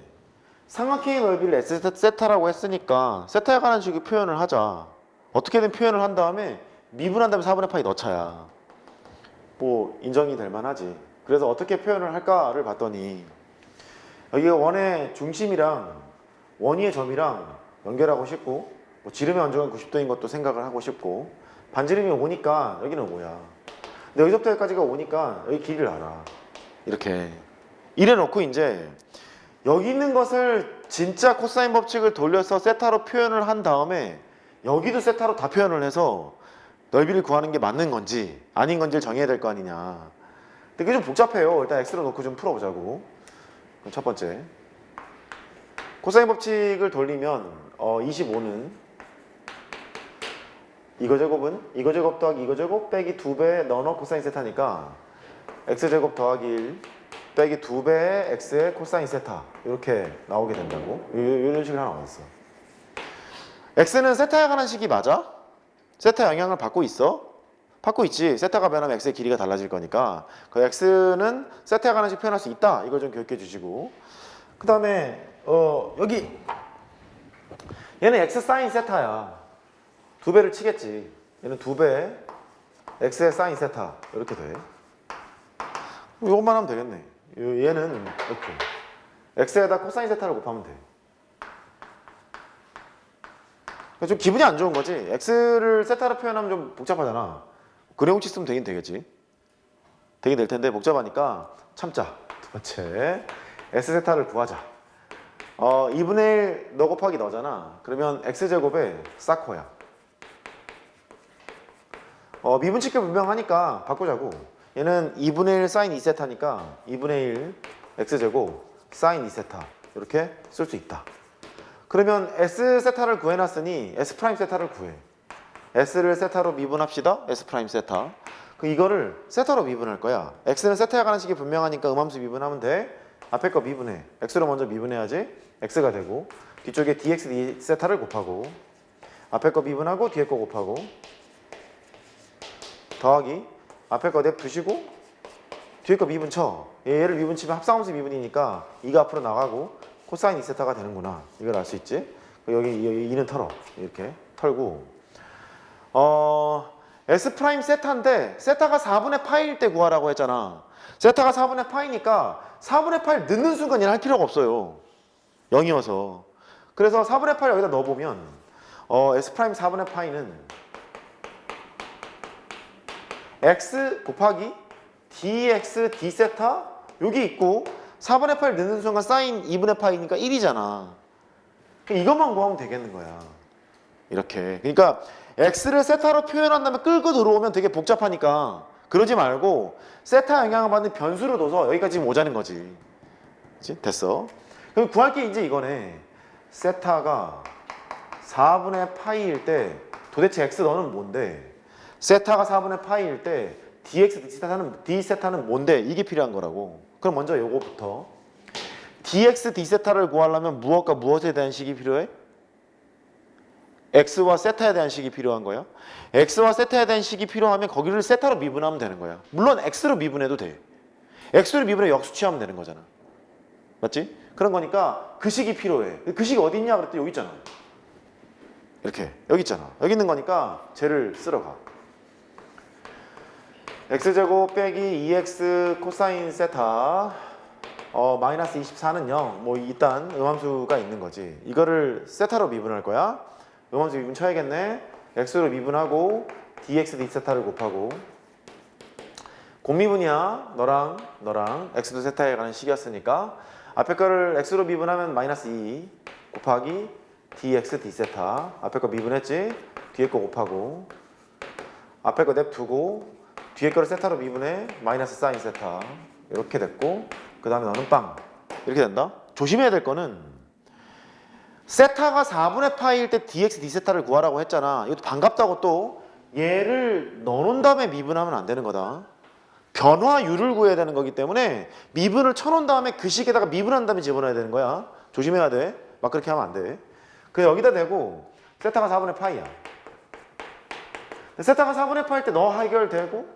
삼각형의 넓이를 S세타라고 했으니까 세타에 관한 식의 표현을 하자. 어떻게든 표현을 한 다음에 미분한 다음에 4분의 파이 넣자야. 뭐 인정이 될 만하지. 그래서 어떻게 표현을 할까를 봤더니, 여기가 원의 중심이랑 원위의 점이랑 연결하고 싶고, 뭐 지름의 원정은 90도인 것도 생각을 하고 싶고, 반지름이 5니까 여기는 5야. 근데 여기서부터 여기까지가 5니까 여기 길이를 알아. 이렇게 이래 놓고 이제 여기 있는 것을 진짜 코사인 법칙을 돌려서 세타로 표현을 한 다음에 여기도 세타로 다 표현을 해서 넓이를 구하는 게 맞는 건지 아닌 건지를 정해야 될 거 아니냐. 근데 그게 좀 복잡해요. 일단 x로 놓고 좀 풀어보자고. 그럼 첫 번째, 코사인 법칙을 돌리면 25는 이거 제곱은 이거 제곱 더하기 이거 제곱 빼기 2배 너너 코사인 세타니까 x제곱 더하기 1 빼기 2배의 x의 코사인 세타, 이렇게 나오게 된다고. 이런 식으로 하나 나왔어. x는 세타에 관한 식이 맞아? 세타 영향을 받고 있어? 받고 있지. 세타가 변하면 x의 길이가 달라질 거니까 그 x는 세타에 관한 식 표현할 수 있다. 이걸 좀 기억해 주시고, 그 다음에 여기 얘는 x 사인 세타야. 2배를 치겠지. 얘는 2배 x의 사인 세타, 이렇게 돼. 이것만 하면 되겠네. 얘는 이렇게 x에다 코사인 세타를 곱하면 돼. 좀 기분이 안 좋은 거지. x를 세타로 표현하면 좀 복잡하잖아. 그래용치 쓰면 되긴 되겠지. 되긴 될 텐데 복잡하니까 참자. 두 번째, s 세타를 구하자. 2분의 1 너 곱하기 너잖아. 그러면 x제곱에 사코야. 미분칙계 분명하니까 바꾸자고. 얘는 2분의 1 사인 2세타니까 2분의 1 x제곱 사인 2세타 이렇게 쓸 수 있다. 그러면 S세타를 구해놨으니 S'라임 세타를 구해. S를 세타로 미분합시다. S'라임 세타. 그 이거를 세타로 미분할 거야. X는 세타에 관한 식이 분명하니까 음함수 미분하면 돼. 앞에 거 미분해. X로 먼저 미분해야지. X가 되고 뒤쪽에 dx d세타를 곱하고 앞에 거 미분하고 뒤에 거 곱하고 더하기 앞에 거 냅두시고 뒤에 거 미분 쳐. 얘를 미분 치면 합성함수 미분이니까 2가 앞으로 나가고 코사인 2세타가 되는구나. 이걸 알 수 있지? 여기 2는 털어. 이렇게 털고 S 프라임 세타인데 세타가 4분의 파이일 때 구하라고 했잖아. 세타가 4분의 파이니까 4분의 파이를 넣는 순간 얘는 할 필요가 없어요. 0이어서. 그래서 4분의 파이를 여기다 넣어보면 S 프라임 4분의 파이는 x 곱하기 dx d세타 여기 있고 4분의 파이를 넣는 순간 사인 2분의 파이니까 1이잖아. 이것만 구하면 되겠는 거야. 이렇게. 그러니까 x를 세타로 표현한 다음에 끌고 들어오면 되게 복잡하니까 그러지 말고 세타 영향을 받는 변수로 둬서 여기까지 지금 오자는 거지. 그치? 됐어. 그럼 구할 게 이제 이거네. 세타가 4분의 파이일 때 도대체 x 너는 뭔데? 세타가 4분의 파이일 때 dx d세타는 뭔데? 이게 필요한 거라고. 그럼 먼저 요거부터 dx d세타를 구하려면 무엇과 무엇에 대한 식이 필요해? x와 세타에 대한 식이 필요한 거야. x와 세타에 대한 식이 필요하면 거기를 세타로 미분하면 되는 거야. 물론 x로 미분해도 돼. x로 미분해 역수 취하면 되는 거잖아. 맞지? 그런 거니까 그 식이 필요해. 그 식이 어디 있냐 그랬더니 여기 있잖아. 이렇게 여기 있잖아. 여기 있는 거니까 쟤를 쓸어 가. x제곱 빼기 2x 코사인 세타 마이너스 24는 0. 뭐 일단 음함수가 있는 거지. 이거를 세타로 미분할 거야. 음함수 미분 쳐야겠네. x로 미분하고 dx d세타를 곱하고 곱미분이야. 너랑 x도 세타에 가는 식이었으니까 앞에 거를 x로 미분하면 마이너스 2 곱하기 dx d세타 앞에 거 미분했지? 뒤에 거 곱하고 앞에 거 냅두고 뒤에 거를 세타로 미분해 마이너스 사인 세타 이렇게 됐고 그 다음에 너는 빵 이렇게 된다. 조심해야 될 거는 세타가 4분의 파이일 때 dx d세타를 구하라고 했잖아. 이것도 반갑다고 또 얘를 넣어놓은 다음에 미분하면 안 되는 거다. 변화율을 구해야 되는 거기 때문에 미분을 쳐놓은 다음에 그 식에다가 미분한 다음에 집어넣어야 되는 거야. 조심해야 돼. 막 그렇게 하면 안 돼. 그래 여기다 대고 세타가 4분의 파이야. 세타가 4분의 파이일 때 너 해결되고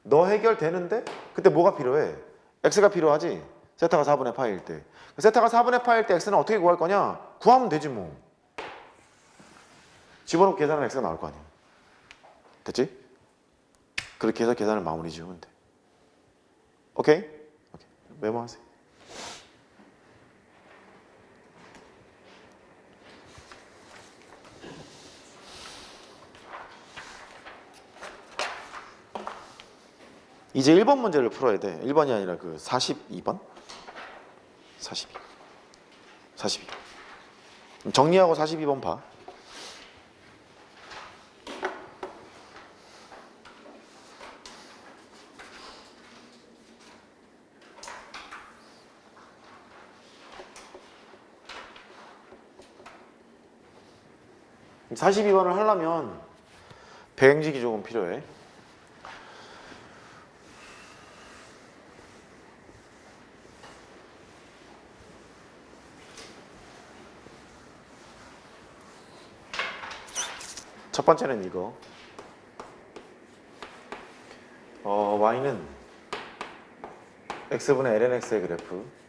너 해결되는데 그때 뭐가 필요해? x가 필요하지? 세타가 4분의 파이일 때. 세타가 4분의 파이일 때 x는 어떻게 구할 거냐? 구하면 되지 뭐. 집어넣고 계산하면 x가 나올 거 아니야. 됐지? 그렇게 해서 계산을 마무리 지으면 돼. 오케이? 오케이. 메모하세요. 이제 1번 문제를 풀어야 돼. 1번이 아니라 그 42번? 42. 정리하고 42번 봐. 사 42번을 하려면 배행식이 조금 필요해. 첫 번째는 이거. y는 x분의 lnx의 그래프.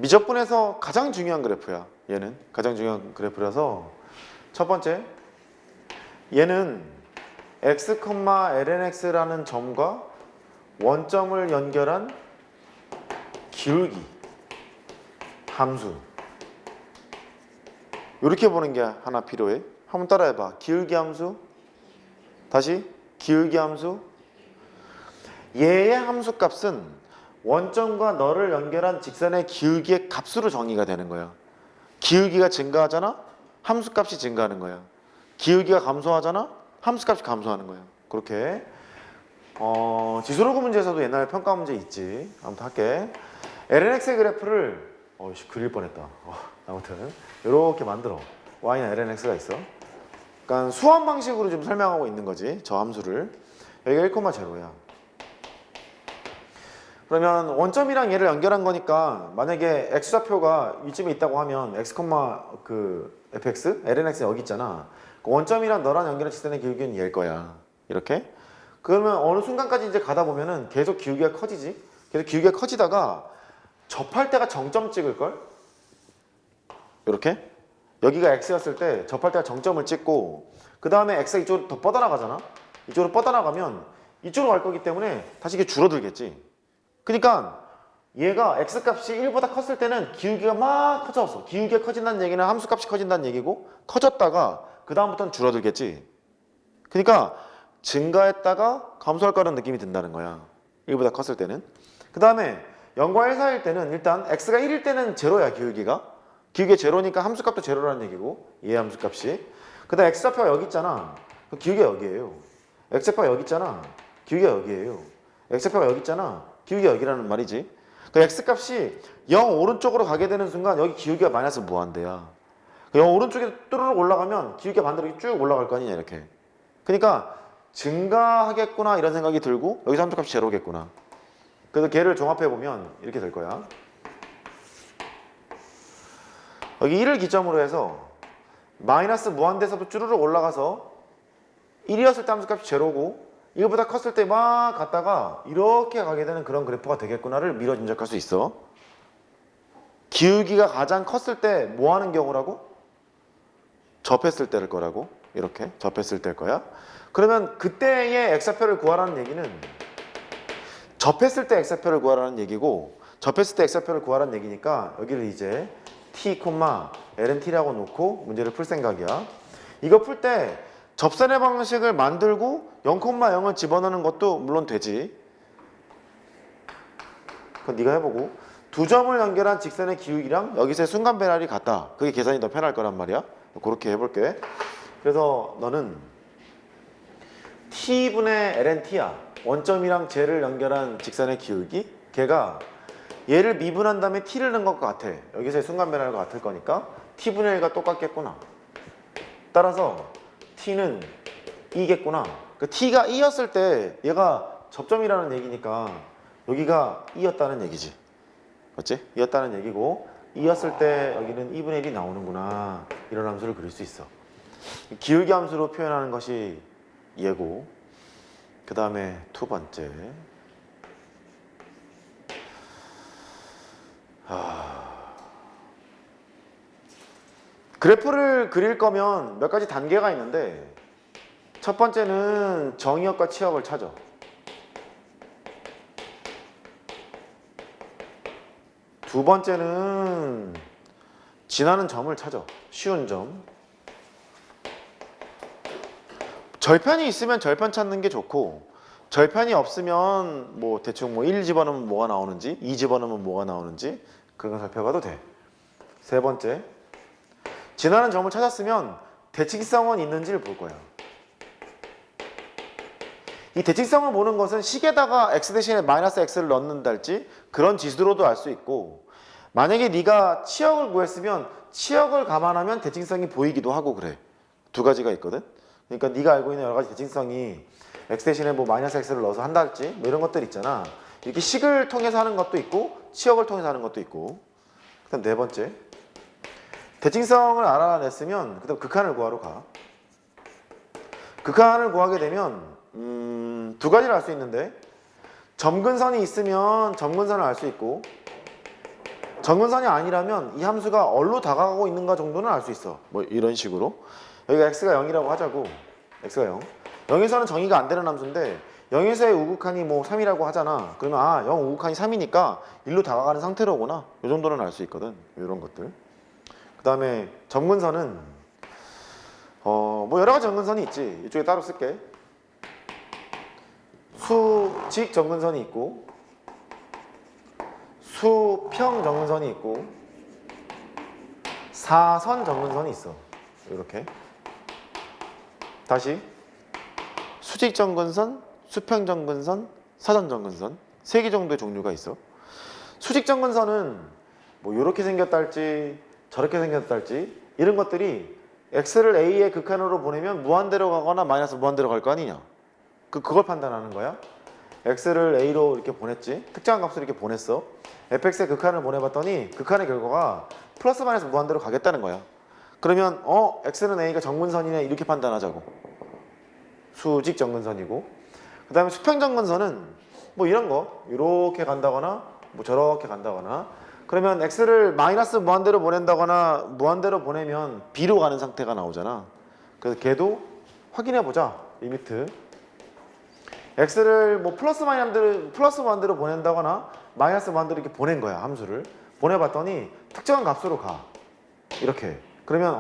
미적분에서 가장 중요한 그래프야. 얘는 가장 중요한 그래프라서 첫 번째 얘는 x, lnx라는 점과 원점을 연결한 기울기 함수 이렇게 보는 게 하나 필요해. 한번 따라해봐. 기울기 함수 다시 기울기 함수 얘의 함수 값은 원점과 너를 연결한 직선의 기울기의 값으로 정의가 되는 거야. 기울기가 증가하잖아? 함수값이 증가하는 거야. 기울기가 감소하잖아? 함수값이 감소하는 거야. 그렇게 지수로그 문제에서도 옛날에 평가 문제 있지. 아무튼 할게. LNX의 그래프를 그릴 뻔했다. 아무튼 이렇게 만들어. Y나 LNX가 있어. 그러니까 수험 방식으로 좀 설명하고 있는 거지. 저 함수를. 여기가 1,0야. 그러면 원점이랑 얘를 연결한 거니까 만약에 x좌표가 이쯤에 있다고 하면 x, fx, lnx 여기 있잖아. 그 원점이랑 너랑 연결한 직선의 기울기는 얘일 거야. 이렇게. 그러면 어느 순간까지 이제 가다 보면은 계속 기울기가 커지지. 계속 기울기가 커지다가 접할 때가 정점 찍을걸? 이렇게. 여기가 x였을 때 접할 때가 정점을 찍고 그 다음에 x가 이쪽으로 더 뻗어나가잖아. 이쪽으로 뻗어나가면 이쪽으로 갈 거기 때문에 다시 이게 줄어들겠지. 그러니까 얘가 x값이 1보다 컸을 때는 기울기가 막 커졌어. 기울기가 커진다는 얘기는 함수값이 커진다는 얘기고 커졌다가 그 다음부터는 줄어들겠지. 그러니까 증가했다가 감소할 거라는 느낌이 든다는 거야. 1보다 컸을 때는. 그 다음에 0과 1 사이일 때는 일단 x가 1일 때는 제로야. 기울기가 제로니까 함수값도 제로라는 얘기고 얘 함수값이. 그 다음에 x좌표가 여기 있잖아. 기울기가 여기에요. x좌표가 여기 있잖아. 기울기가 여기에요. x좌표가 여기 있잖아. 기울기가 여기라는 말이지. 그 x값이 0 오른쪽으로 가게 되는 순간 여기 기울기가 마이너스 무한대야. 0 오른쪽에 뚜루룩 올라가면 기울기가 반대로 쭉 올라갈 거 아니냐 이렇게. 그러니까 증가하겠구나 이런 생각이 들고 여기서 함수값이 제로겠구나. 그래서 걔를 종합해보면 이렇게 될 거야. 여기 1을 기점으로 해서 마이너스 무한대에서부터 쭈르륵 올라가서 1이었을 때 함수값이 제로고 1보다 컸을 때 막 갔다가 이렇게 가게 되는 그런 그래프가 되겠구나를 미뤄 짐작할 수 있어. 기울기가 가장 컸을 때 뭐 하는 경우라고? 접했을 때일 거라고. 이렇게 접했을 때일 거야. 그러면 그때의 x좌표를 구하라는 얘기는 접했을 때 x좌표를 구하라는 얘기고 접했을 때 x좌표를 구하라는 얘기니까 여기를 이제 t, lnt라고 놓고 문제를 풀 생각이야. 이거 풀 때 접선의 방식을 만들고 0,0을 집어넣는 것도 물론 되지. 그건 네가 해보고 두 점을 연결한 직선의 기울기랑 여기서의 순간 배열이 같다. 그게 계산이 더 편할 거란 말이야. 그렇게 해볼게. 그래서 너는 t분의 lnt야. 원점이랑 쟤를 연결한 직선의 기울기. 걔가 얘를 미분한 다음에 t를 넣은 것과 같아. 여기서의 순간 배열과 같을 거니까 t분의 1과 똑같겠구나. 따라서 t는 2겠구나. 그 t가 2였을 때 얘가 접점이라는 얘기니까 여기가 2였다는 얘기지. 맞지? 2였다는 얘기고 2였을 때 여기는 2분의 1이 나오는구나. 이런 함수를 그릴 수 있어. 기울기 함수로 표현하는 것이 얘고 그 다음에 두 번째 그래프를 그릴 거면 몇 가지 단계가 있는데 첫 번째는 정의역과 치역을 찾아. 두 번째는 지나는 점을 찾아. 쉬운 점. 절편이 있으면 절편 찾는 게 좋고 절편이 없으면 뭐 대충 1 집어넣으면 뭐가 나오는지 2 집어넣으면 뭐가 나오는지 그런 거 살펴봐도 돼. 세 번째 지나는 점을 찾았으면 대칭성은 있는지를 볼 거야. 이 대칭성을 보는 것은 식에다가 x 대신에 마이너스 x를 넣는달지 그런 지수로도 알 수 있고 만약에 네가 치역을 구했으면 치역을 감안하면 대칭성이 보이기도 하고 그래. 두 가지가 있거든. 그러니까 네가 알고 있는 여러 가지 대칭성이 x 대신에 뭐 마이너스 x를 넣어서 한달지 뭐 이런 것들 있잖아. 이렇게 식을 통해서 하는 것도 있고 치역을 통해서 하는 것도 있고. 그다음 네 번째 대칭성을 알아냈으면 그다음 극한을 구하러 가. 극한을 구하게 되면 두 가지를 알 수 있는데 점근선이 있으면 점근선을 알 수 있고 점근선이 아니라면 이 함수가 어디로 다가가고 있는가 정도는 알 수 있어. 뭐 이런 식으로 여기가 x가 0이라고 하자고. x가 0 0에서는 정의가 안 되는 함수인데 0에서의 우극한이 뭐 3이라고 하잖아. 그러면 0 우극한이 3이니까 1로 다가가는 상태로구나. 이 정도는 알 수 있거든. 이런 것들. 그 다음에 점근선은 뭐 여러 가지 점근선이 있지. 이쪽에 따로 쓸게. 수직 점근선이 있고 수평 점근선이 있고 사선 점근선이 있어. 이렇게. 다시 수직정근선, 수평정근선, 사선정근선 3개 정도의 종류가 있어. 수직정근선은 뭐 이렇게 생겼다 할지 저렇게 생겼다 할지 이런 것들이 x를 a의 극한으로 보내면 무한대로 가거나 마이너스 무한대로 갈 거 아니냐. 그걸 판단하는 거야. x를 a로 이렇게 보냈지. 특정한 값으로 이렇게 보냈어. fx의 극한을 보내봤더니 극한의 결과가 플러스 마이너스 무한대로 가겠다는 거야. 그러면 x는 a가 정근선이네 이렇게 판단하자고. 수직 정근선이고. 그 다음에 수평 정근선은 뭐 이런 거 이렇게 간다거나 뭐 저렇게 간다거나. 그러면 x를 마이너스 무한대로 보낸다거나 무한대로 보내면 b로 가는 상태가 나오잖아. 그래서 걔도 확인해 보자. 리미트 x를 뭐 플러스 무한대로 보낸다거나 마이너스 무한대로 이렇게 보낸 거야. 함수를 보내봤더니 특정한 값으로 가. 이렇게. 그러면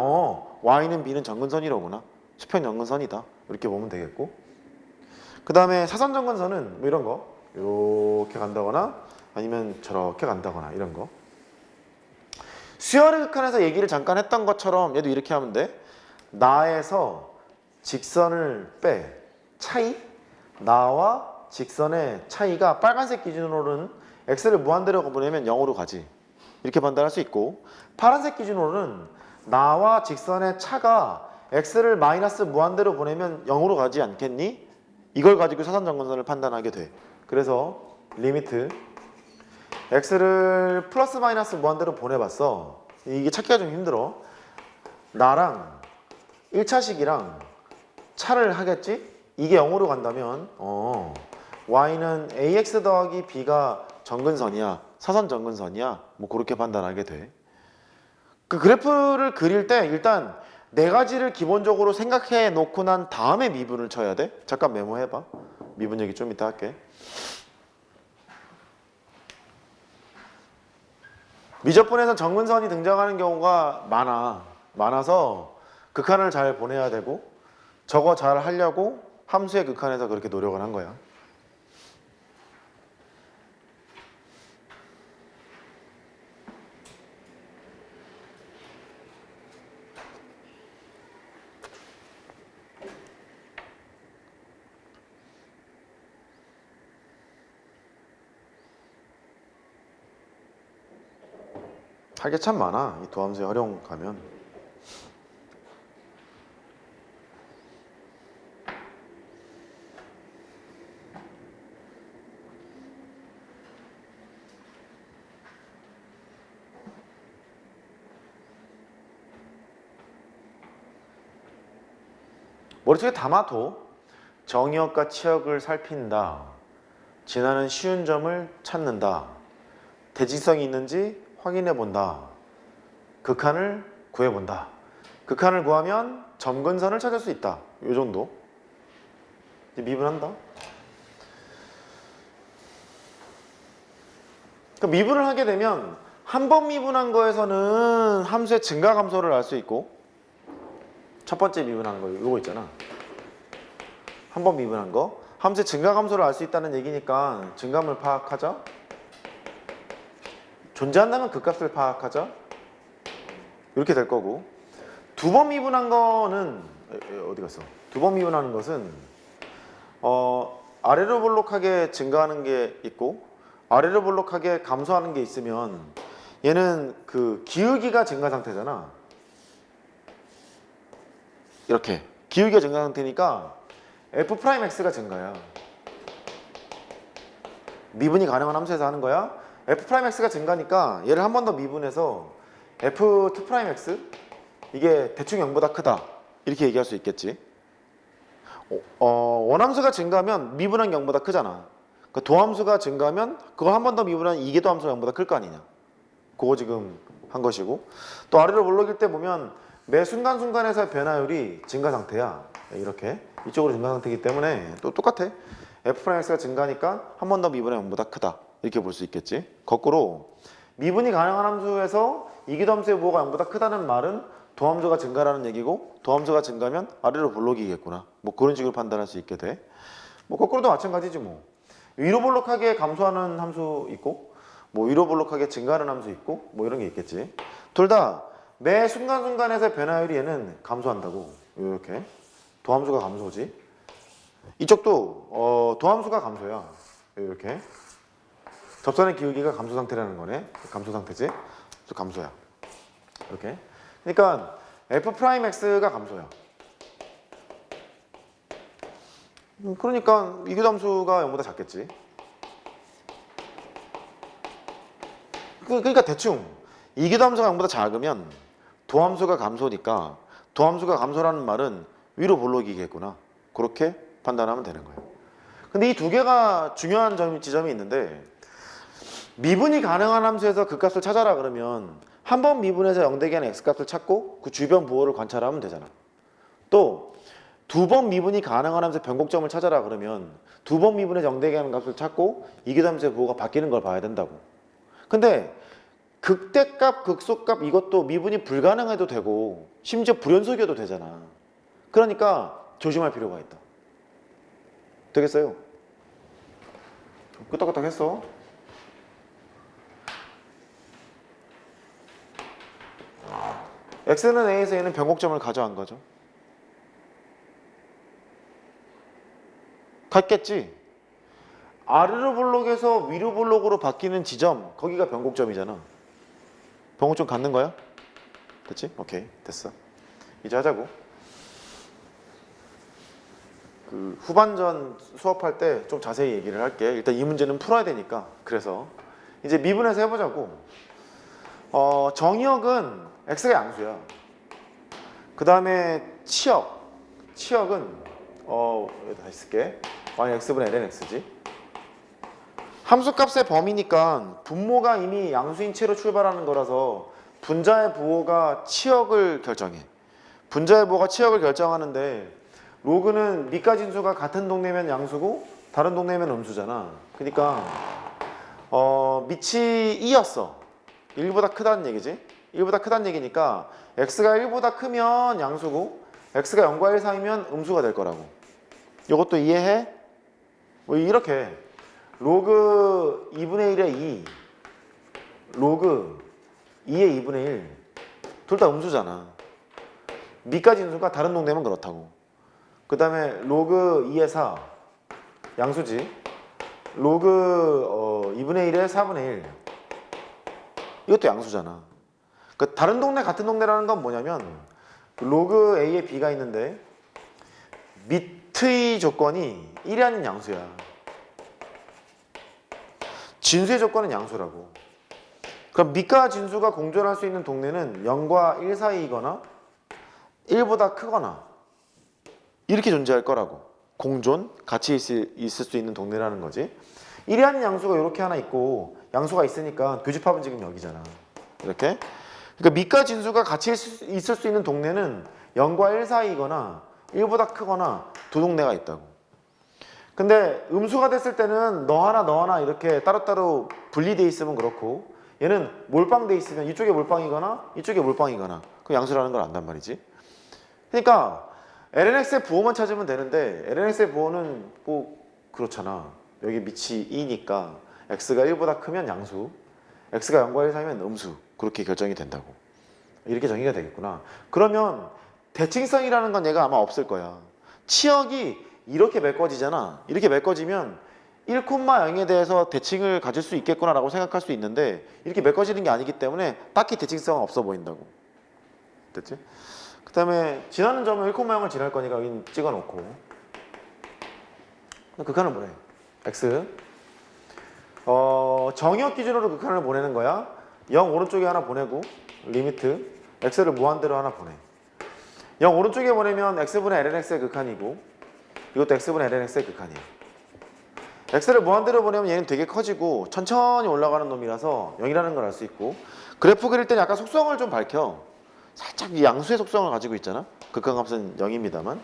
y는 b는 정근선이로구나. 수평 정근선이다. 이렇게 보면 되겠고. 그 다음에 사선 정근선은 뭐 이런 거 이렇게 간다거나 아니면 저렇게 간다거나 이런 거. 수열의 극한에서 얘기를 잠깐 했던 것처럼 얘도 이렇게 하면 돼. 나에서 직선을 빼. 차이? 나와 직선의 차이가 빨간색 기준으로는 x를 무한대로 보내면 0으로 가지. 이렇게 판단할 수 있고, 파란색 기준으로는 나와 직선의 차가 x를 마이너스 무한대로 보내면 0으로 가지 않겠니? 이걸 가지고 사선정근선을 판단하게 돼. 그래서 리미트 x를 플러스 마이너스 무한대로 보내봤어. 이게 찾기가 좀 힘들어. 나랑 1차식이랑 차를 하겠지? 이게 0으로 간다면 y는 ax 더하기 b가 정근선이야, 사선 정근선이야, 뭐 그렇게 판단하게 돼. 그 그래프를 그릴 때 일단 네 가지를 기본적으로 생각해 놓고 난 다음에 미분을 쳐야 돼. 잠깐 메모해봐. 미분 얘기 좀 이따 할게. 미적분에서 정근선이 등장하는 경우가 많아서 극한을 잘 보내야 되고, 저거 잘 하려고 함수의 극한에서 그렇게 노력을 한 거야. 할 게 참 많아. 이 도함수에 활용 가면. 머릿속에 담아둬. 정의역과 치역을 살핀다. 지나는 쉬운 점을 찾는다. 대직성이 있는지 확인해 본다. 극한을 구해본다. 극한을 구하면 점근선을 찾을 수 있다. 요 정도. 이제 미분한다. 그러니까 미분을 하게 되면 한 번 미분한 거에서는 함수의 증가 감소를 알 수 있고, 첫 번째 미분한 거 이거 있잖아. 한 번 미분한 거 함수의 증가 감소를 알 수 있다는 얘기니까 증감을 파악하자. 존재한다면 그 값을 파악하자. 이렇게 될 거고, 두 번 미분한 거는 어디 갔어? 두 번 미분하는 것은 아래로 볼록하게 증가하는 게 있고 아래로 볼록하게 감소하는 게 있으면 얘는 그 기울기가 증가 상태잖아. 이렇게 기울기가 증가 상태니까 f'x가 증가야. 미분이 가능한 함수에서 하는 거야. f'x가 증가니까 얘를 한 번 더 미분해서 f'(x) 이게 대충 0보다 크다 이렇게 얘기할 수 있겠지. 원함수가 증가하면 미분한 게 0보다 크잖아. 그러니까 도함수가 증가하면 그거 한 번 더 미분하면 이게 도함수가 0보다 클 거 아니냐. 그거 지금 한 것이고, 또 아래로 올라길 때 보면 매 순간순간에서의 변화율이 증가 상태야. 이렇게 이쪽으로 증가 상태이기 때문에 또 똑같아. f'x가 증가하니까 한 번 더 미분하면 0보다 크다 이렇게 볼 수 있겠지. 거꾸로 미분이 가능한 함수에서 이기도함수의 부호가 0보다 크다는 말은 도함수가 증가라는 얘기고, 도함수가 증가하면 아래로 볼록이겠구나. 뭐 그런 식으로 판단할 수 있게 돼. 뭐 거꾸로도 마찬가지지 뭐. 위로 볼록하게 감소하는 함수 있고, 뭐 위로 볼록하게 증가하는 함수 있고, 뭐 이런 게 있겠지. 둘 다 매 순간순간에서 변화율이 얘는 감소한다고. 이렇게 도함수가 감소지. 이쪽도 도함수가 감소야. 이렇게 접선의 기울기가 감소 상태라는 거네. 감소 상태지. 그래서 감소야. 이렇게. 그러니까 f'x가 감소야. 그러니까 이교함수가 0보다 작겠지. 그러니까 대충 이교함수가 0보다 작으면 도함수가 감소니까 도함수가 감소라는 말은 위로 볼록이겠구나. 그렇게 판단하면 되는 거예요. 근데 이 두 개가 중요한 지점이 있는데 미분이 가능한 함수에서 그 값을 찾아라 그러면 한 번 미분해서 0되게 하는 x값을 찾고 그 주변 부호를 관찰하면 되잖아. 또 두 번 미분이 가능한 함수의 변곡점을 찾아라 그러면 두 번 미분해서 0되게 하는 값을 찾고 이교함수의 부호가 바뀌는 걸 봐야 된다고. 근데 극대값, 극소값 이것도 미분이 불가능해도 되고 심지어 불연속이어도 되잖아. 그러니까 조심할 필요가 있다. 되겠어요? 끄떡끄떡 했어. x는 a에서 얘는 변곡점을 가져간 거죠. 같겠지? 아래로 볼록에서 위로 볼록으로 바뀌는 지점, 거기가 변곡점이잖아. 변곡점 갖는 거야? 됐지? 오케이, 됐어. 이제 하자고. 그 후반전 수업할 때 좀 자세히 얘기를 할게. 일단 이 문제는 풀어야 되니까. 그래서 이제 미분해서 해보자고. 정의역은 x가 양수야. 그 다음에 치역은 여기다 다시 쓸게. y x분의 ln x지. 함수값의 범위니까 분모가 이미 양수인 채로 출발하는 거라서 분자의 부호가 치역을 결정해. 분자의 부호가 치역을 결정하는데 로그는 미가 진수가 같은 동네면 양수고 다른 동네면 음수잖아. 그러니까 밑이 2였어. 1보다 크다는 얘기지. 1보다 크다는 얘기니까 x가 1보다 크면 양수고 x가 0과 1 사이면 음수가 될 거라고. 이것도 이해해? 뭐 이렇게 로그 2분의 1에 2 로그 2의 2분의 1 둘 다 음수잖아. 미가 진수가 다른 동네면 그렇다고. 그 다음에 로그 2의 4 양수지. 로그 2분의 1에 4분의 1 이것도 양수잖아. 그 다른 동네 같은 동네라는 건 뭐냐면 로그 a에 b가 있는데 밑의 조건이 1이 아닌 양수야. 진수의 조건은 양수라고. 그럼 밑과 진수가 공존할 수 있는 동네는 0과 1 사이이거나 1보다 크거나 이렇게 존재할 거라고. 공존, 같이 있을 수 있는 동네라는 거지. 1이 아닌 양수가 이렇게 하나 있고 양수가 있으니까 교집합은 지금 여기잖아. 이렇게. 그러니까 밑과 진수가 같이 있을 수 있는 동네는 0과 1 사이이거나 1보다 크거나 두 동네가 있다고. 근데 음수가 됐을 때는 너 하나 이렇게 따로따로 분리돼 있으면 그렇고 얘는 몰빵돼 있으면 이쪽에 몰빵이거나 이쪽에 몰빵이거나 그 양수라는 걸 안단 말이지. 그러니까 lnx의 부호만 찾으면 되는데 lnx의 부호는 뭐 그렇잖아. 여기 밑이 2니까 x가 1보다 크면 양수, x가 0과 1 사이면 음수. 그렇게 결정이 된다고. 이렇게 정의가 되겠구나. 그러면 대칭성이라는 건 얘가 아마 없을 거야. 치역이 이렇게 메꿔지잖아. 이렇게 메꿔지면 1,0에 대해서 대칭을 가질 수 있겠구나 라고 생각할 수 있는데 이렇게 메꿔지는 게 아니기 때문에 딱히 대칭성은 없어 보인다고. 됐지? 그 다음에 지나는 점은 1,0을 지날 거니까 여기 찍어놓고 극한을 보내. x 정의역 기준으로 극한을 보내는 거야. 0 오른쪽에 하나 보내고 리미트 x를 무한대로 하나 보내. 0 오른쪽에 보내면 x분의 lnx의 극한이고 이것도 x분의 lnx의 극한이야. x를 무한대로 보내면 얘는 되게 커지고 천천히 올라가는 놈이라서 0이라는 걸 알 수 있고 그래프 그릴 때는 약간 속성을 좀 밝혀. 살짝 이 양수의 속성을 가지고 있잖아. 극한값은 0입니다만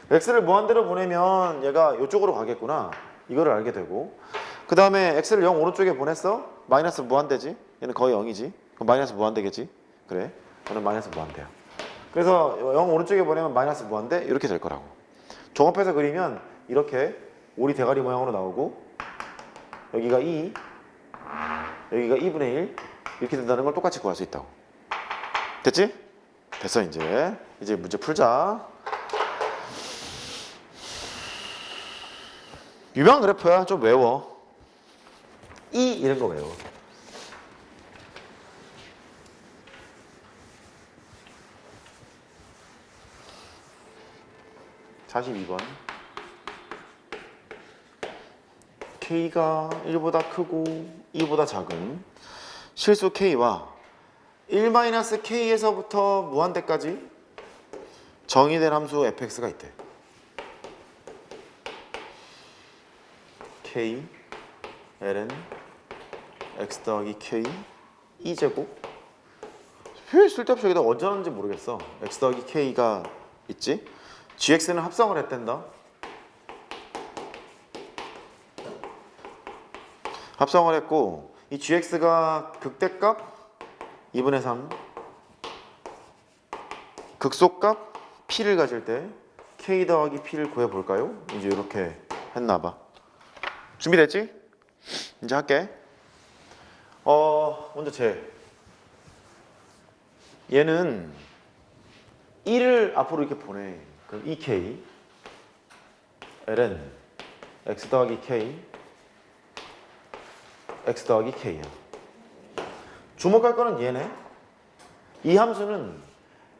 x를 무한대로 보내면 얘가 이쪽으로 가겠구나. 이거를 알게 되고 그 다음에 x를 0 오른쪽에 보냈어. 마이너스 무한대지. 얘는 거의 0이지. 그럼 마이너스 무한대겠지. 그래. 저는 마이너스 무한대야. 그래서 0 오른쪽에 보내면 마이너스 무한대 이렇게 될 거라고. 종합해서 그리면 이렇게 오리 대가리 모양으로 나오고 여기가 2 여기가 2분의 1 이렇게 된다는 걸 똑같이 구할 수 있다고. 됐지? 됐어. 이제 문제 풀자. 유명한 그래프야. 좀 외워. 이런 거 외워. (42번) K가 1보다 크고 2보다 작은 실수 K와 1-K에서부터 무한대까지 정의된 함수 fx가 있대. K ln x 더하기 K 2제곱 왜 쓸데없이 여기다 언제 하는지 모르겠어. x 더하기 K가 있지. gx는 합성을 했댄다. 합성을 했고 이 gx가 극대값 2분의 3 극소값 p를 가질 때 k 더하기 p를 구해볼까요? 이제 이렇게 했나봐. 준비됐지? 이제 할게. 먼저 얘는 1을 앞으로 이렇게 보내. 그럼 2k ln x 더하기 k x 더하기 k야. 주목할 거는 얘네. 이 함수는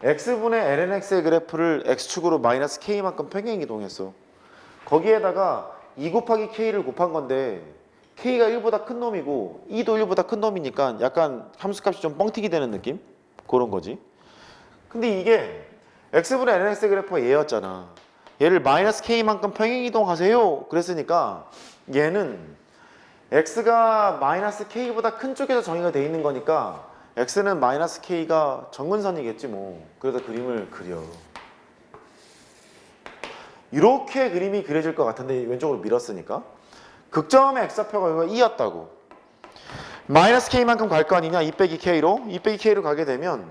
x분의 ln x의 그래프를 x축으로 마이너스 k만큼 평행 이동했어. 거기에다가 2 곱하기 k를 곱한 건데 k가 1보다 큰 놈이고 2도 1보다 큰 놈이니까 약간 함수값이 좀 뻥튀기 되는 느낌? 그런 거지. 근데 이게 x분의 ln x의 그래프가 얘였잖아. 얘를 마이너스 k만큼 평행 이동하세요. 그랬으니까 얘는 x가 마이너스 k보다 큰 쪽에서 정의가 돼 있는 거니까 x는 마이너스 k가 정근선이겠지 뭐. 그래서 그림을 그려. 이렇게 그림이 그려질 것 같은데 왼쪽으로 밀었으니까 극점의 x좌표가 이거 2였다고. 마이너스 k만큼 갈 거 아니냐. 2 빼기 k로 2 빼기 k로 가게 되면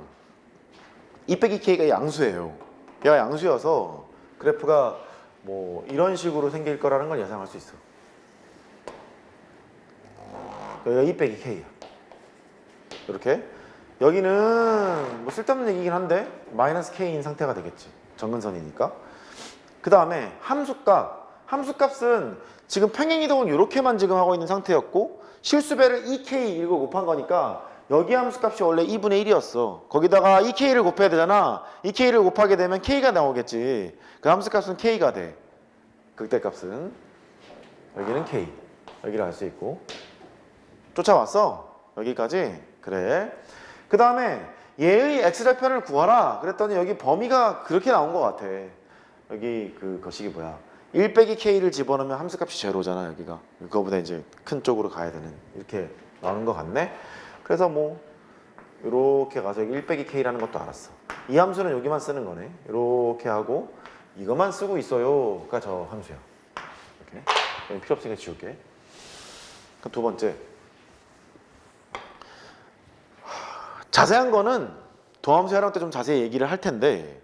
2 빼기 k가 양수예요. 얘가 양수여서 그래프가 뭐 이런 식으로 생길 거라는 걸 예상할 수 있어. 여기가 2 빼기 k야. 이렇게. 여기는 뭐 쓸데없는 얘기긴 한데 마이너스 k인 상태가 되겠지. 정근선이니까. 그 다음에 함수값은 지금 평행이동은 이렇게만 지금 하고 있는 상태였고 실수배를 2k 이거 곱한 거니까 여기 함수값이 원래 2분의 1이었어. 거기다가 2k를 곱해야 되잖아. 2k를 곱하게 되면 k가 나오겠지. 그 함수값은 k가 돼. 극대값은. 여기는 k. 여기를 알 수 있고. 쫓아왔어? 여기까지? 그래. 그 다음에 얘의 x좌표를 구하라. 그랬더니 여기 범위가 그렇게 나온 것 같아. 여기 그 거식이 뭐야? 1 빼기 k를 집어넣으면 함수값이 제로잖아. 여기가. 그거보다 이제 큰 쪽으로 가야 되는. 이렇게 나오는 것 같네. 그래서 뭐 이렇게 가서 여기 1 빼기 k라는 것도 알았어. 이 함수는 여기만 쓰는 거네. 이렇게 하고 이것만 쓰고 있어요가 저 함수야. 이렇게. 필요 없으니까 지울게. 그럼 두 번째. 자세한 거는 도함수 활용 때 좀 자세히 얘기를 할 텐데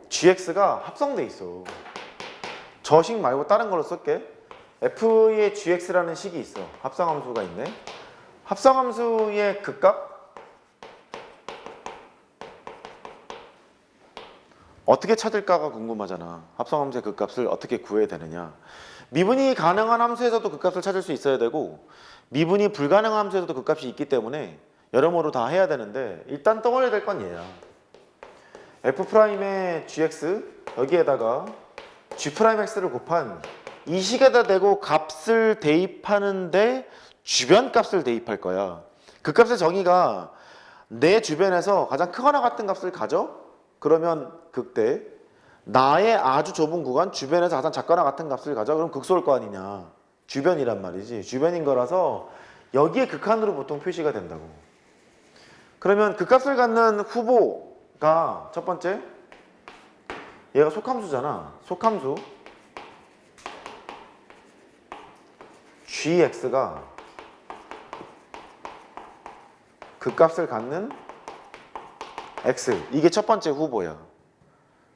gx가 합성돼 있어. 저 식 말고 다른 걸로 쓸게. f의 gx라는 식이 있어. 합성함수가 있네. 합성함수의 극값 어떻게 찾을까가 궁금하잖아. 합성함수의 극값을 어떻게 구해야 되느냐. 미분이 가능한 함수에서도 극값을 찾을 수 있어야 되고 미분이 불가능한 함수에서도 극값이 있기 때문에 여러모로 다 해야 되는데 일단 떠올려야 될 건 얘야. f'의 gx 여기에다가 g'x를 곱한 이 식에다 대고 값을 대입하는데 주변 값을 대입할 거야. 그 값의 정의가 내 주변에서 가장 크거나 같은 값을 가져? 그러면 극대. 나의 아주 좁은 구간 주변에서 가장 작거나 같은 값을 가져? 그럼 극소일 거 아니냐. 주변이란 말이지. 주변인 거라서 여기에 극한으로 보통 표시가 된다고. 그러면 그 값을 갖는 후보가 첫 번째 얘가 속함수잖아. 속함수 gx가 그 값을 갖는 x. 이게 첫 번째 후보야.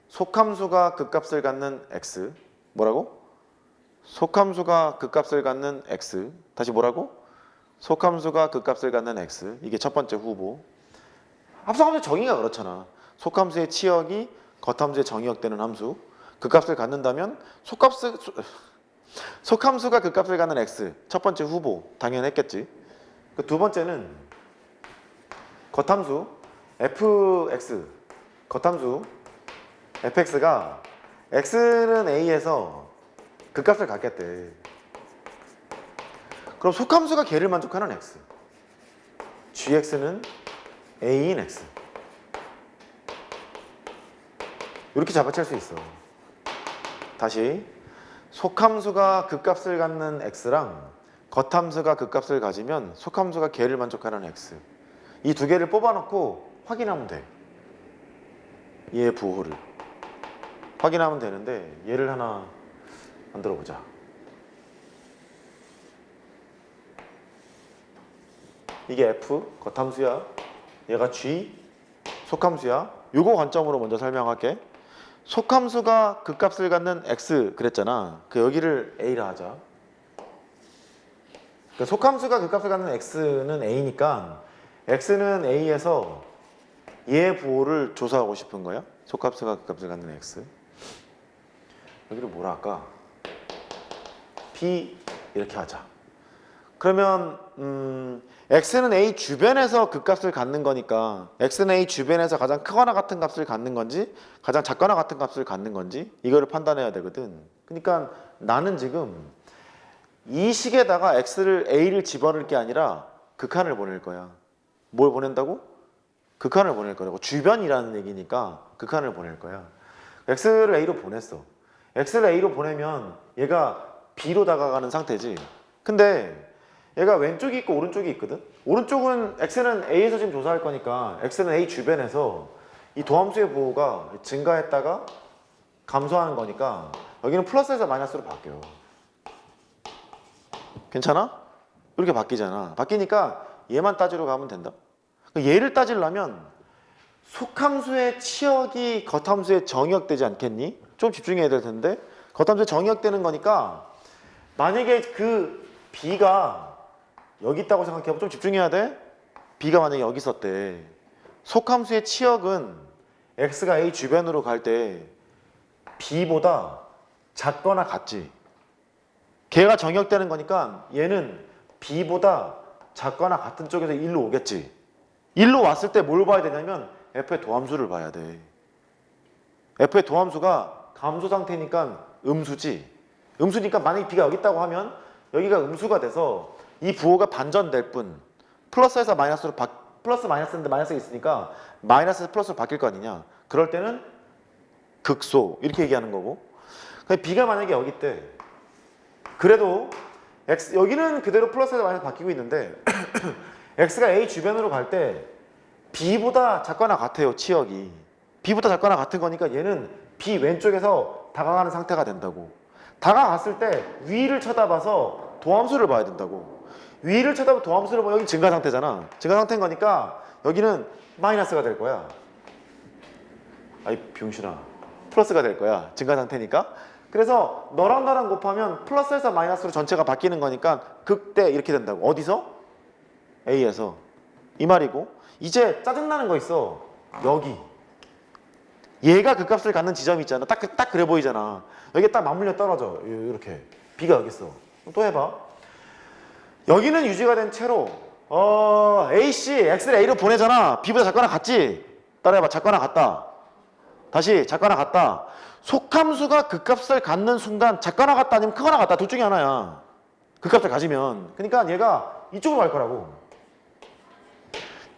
속함수가 그 값을 갖는 x. 뭐라고? 속함수가 그 값을 갖는 x. 다시 뭐라고? 속함수가 그 값을 갖는 x. 이게 첫 번째 후보. 합성함수 정의가 그렇잖아. 속함수의 치역이 겉함수의 정의역되는 함수. 극값을 갖는다면 속함수가 극값을 갖는 x. 첫 번째 후보 당연했겠지. 그 두 번째는 겉함수 fx. 겉함수 fx가 x는 a에서 극값을 갖겠대. 그럼 속함수가 걔를 만족하는 x. gx는 a인 x. 이렇게 잡아챌 수 있어. 다시 속함수가 극값을 갖는 x랑 겉함수가 극값을 가지면 속함수가 걔를 만족하는 x. 이 두 개를 뽑아놓고 확인하면 돼. 얘의 부호를 확인하면 되는데 얘를 하나 만들어 보자. 이게 f 겉함수야. 얘가 g 속함수야. 요거 관점으로 먼저 설명할게. 속함수가 극값을 갖는 x 그랬잖아. 그 여기를 a라 하자. 그러니까 속함수가 극값을 갖는 x는 a니까 x는 a에서 얘의 부호를 조사하고 싶은 거야. 속함수가 극값을 갖는 x. 여기를 뭐라 할까? b 이렇게 하자. 그러면 x는 a 주변에서 극값을 갖는 거니까 x는 a 주변에서 가장 크거나 같은 값을 갖는 건지 가장 작거나 같은 값을 갖는 건지 이거를 판단해야 되거든. 그러니까 나는 지금 이 식에다가 x를 a를 집어넣을 게 아니라 극한을 보낼 거야. 뭘 보낸다고? 극한을 보낼 거라고. 주변이라는 얘기니까 극한을 보낼 거야. x를 a로 보냈어. x를 a로 보내면 얘가 b로 다가가는 상태지. 근데 얘가 왼쪽이 있고 오른쪽이 있거든. 오른쪽은 x는 a에서 지금 조사할 거니까 x는 a 주변에서 이 도함수의 부호가 증가했다가 감소하는 거니까 여기는 플러스에서 마이너스로 바뀌어. 괜찮아? 이렇게 바뀌잖아. 바뀌니까 얘만 따지러 가면 된다. 얘를 따지려면 속함수의 치역이 겉함수의 정의역되지 않겠니? 좀 집중해야 될 텐데 겉함수의 정의역되는 거니까 만약에 그 b가 여기 있다고 생각해보면 좀 집중해야 돼. b가 만약에 여기 있었대. 속함수의 치역은 x가 a 주변으로 갈 때 b보다 작거나 같지. 걔가 정의역되는 거니까 얘는 b보다 작거나 같은 쪽에서 1로 오겠지. 1로 왔을 때 뭘 봐야 되냐면 f의 도함수를 봐야 돼. f의 도함수가 감소 상태니까 음수지. 음수니까 만약에 b가 여기 있다고 하면 여기가 음수가 돼서 이 부호가 반전될 뿐 플러스에서 마이너스로 플러스 마이너스인데 마이너스가 있으니까 마이너스에서 플러스로 바뀔 거 아니냐. 그럴 때는 극소 이렇게 얘기하는 거고. b가 만약에 여기 있대. 그래도 x 여기는 그대로 플러스에서 마이너스 바뀌고 있는데 x가 a 주변으로 갈 때 b보다 작거나 같아요. 치역이 b보다 작거나 같은 거니까 얘는 b 왼쪽에서 다가가는 상태가 된다고. 다가갔을 때 위를 쳐다봐서 도함수를 봐야 된다고. 위를 쳐다보고 도함수를 보면 여기 증가 상태잖아. 증가 상태인 거니까 여기는 마이너스가 될 거야. 아이 병신아. 플러스가 될 거야. 증가 상태니까. 그래서 너랑 나랑 곱하면 플러스에서 마이너스로 전체가 바뀌는 거니까 극대 이렇게 된다고. 어디서? A에서. 이 말이고. 이제 짜증나는 거 있어. 여기. 얘가 극값을 갖는 지점이 있잖아. 딱 그래 보이잖아. 여기 딱 맞물려 떨어져. 이렇게. B가 여기 있어. 또 해봐. 여기는 유지가 된 채로 AC, X를 A로 보내잖아. B보다 작거나 같지? 따라해봐. 작거나 같다. 다시 작거나 같다. 속함수가 극값을 갖는 순간 작거나 같다 아니면 크거나 같다. 둘 중에 하나야. 극값을 가지면. 그러니까 얘가 이쪽으로 갈 거라고.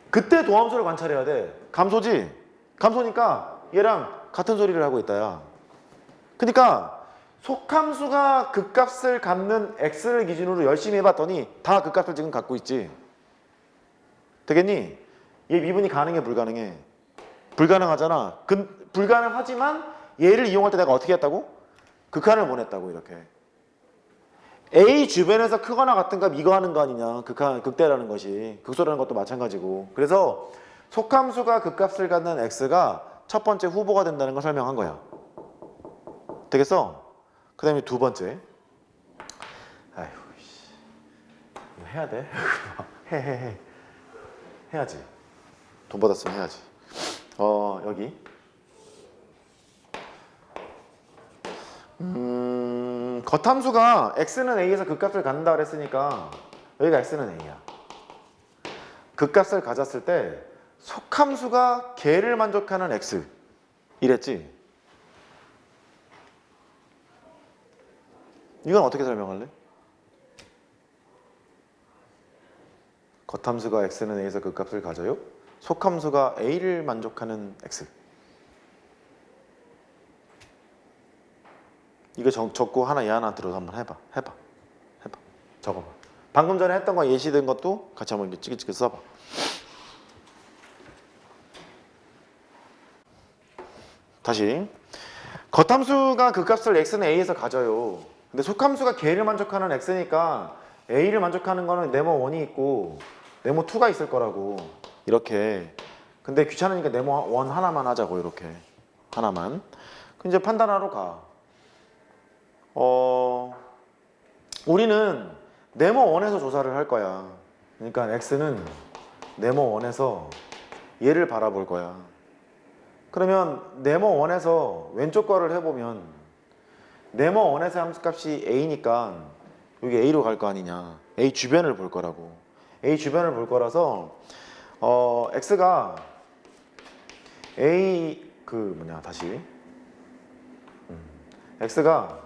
그때 도함수를 관찰해야 돼. 감소지? 감소니까 얘랑 같은 소리를 하고 있다야. 그러니까 속함수가 극값을 갖는 x를 기준으로 열심히 해봤더니 다 극값을 지금 갖고 있지. 되겠니? 얘 미분이 가능해 불가능해? 불가능하잖아. 불가능하지만 얘를 이용할 때 내가 어떻게 했다고? 극한을 보냈다고 이렇게. A 주변에서 크거나 같은 값 이거 하는 거 아니냐. 극대라는 것이. 극소라는 것도 마찬가지고. 그래서 속함수가 극값을 갖는 x가 첫 번째 후보가 된다는 걸 설명한 거야. 되겠어? 그 다음에 두 번째. 아휴, 이거 해야 돼? 해야지. 돈 받았으면 해야지. 여기 겉함수가 x는 a에서 극값을 갖는다 그랬으니까 여기가 x는 a야. 극값을 가졌을 때 속함수가 걔를 만족하는 x 이랬지? 이건 어떻게 설명할래? 겉함수가 x는 a에서 극값을 가져요. 속함수가 a를 만족하는 x. 이거 적고 하나 얘 하나 들어서 한번 해봐. 적어봐. 방금 전에 했던 거 예시된 것도 같이 한번 이렇게 찌릿찌릿 써봐. 다시 겉함수가 극값을 x는 a에서 가져요. 근데 속함수가 걔를 만족하는 x니까 a를 만족하는 거는 네모 1이 있고 네모 2가 있을 거라고 이렇게. 근데 귀찮으니까 네모 1 하나만 하자고 이렇게 하나만. 그럼 이제 판단하러 가. 우리는 네모 1에서 조사를 할 거야. 그러니까 x는 네모 1에서 얘를 바라볼 거야. 그러면 네모 1에서 왼쪽 거를 해보면 네모 1에서 함수값이 a니까 여기 a로 갈 거 아니냐. a 주변을 볼 거라고. a 주변을 볼 거라서 x가 a x가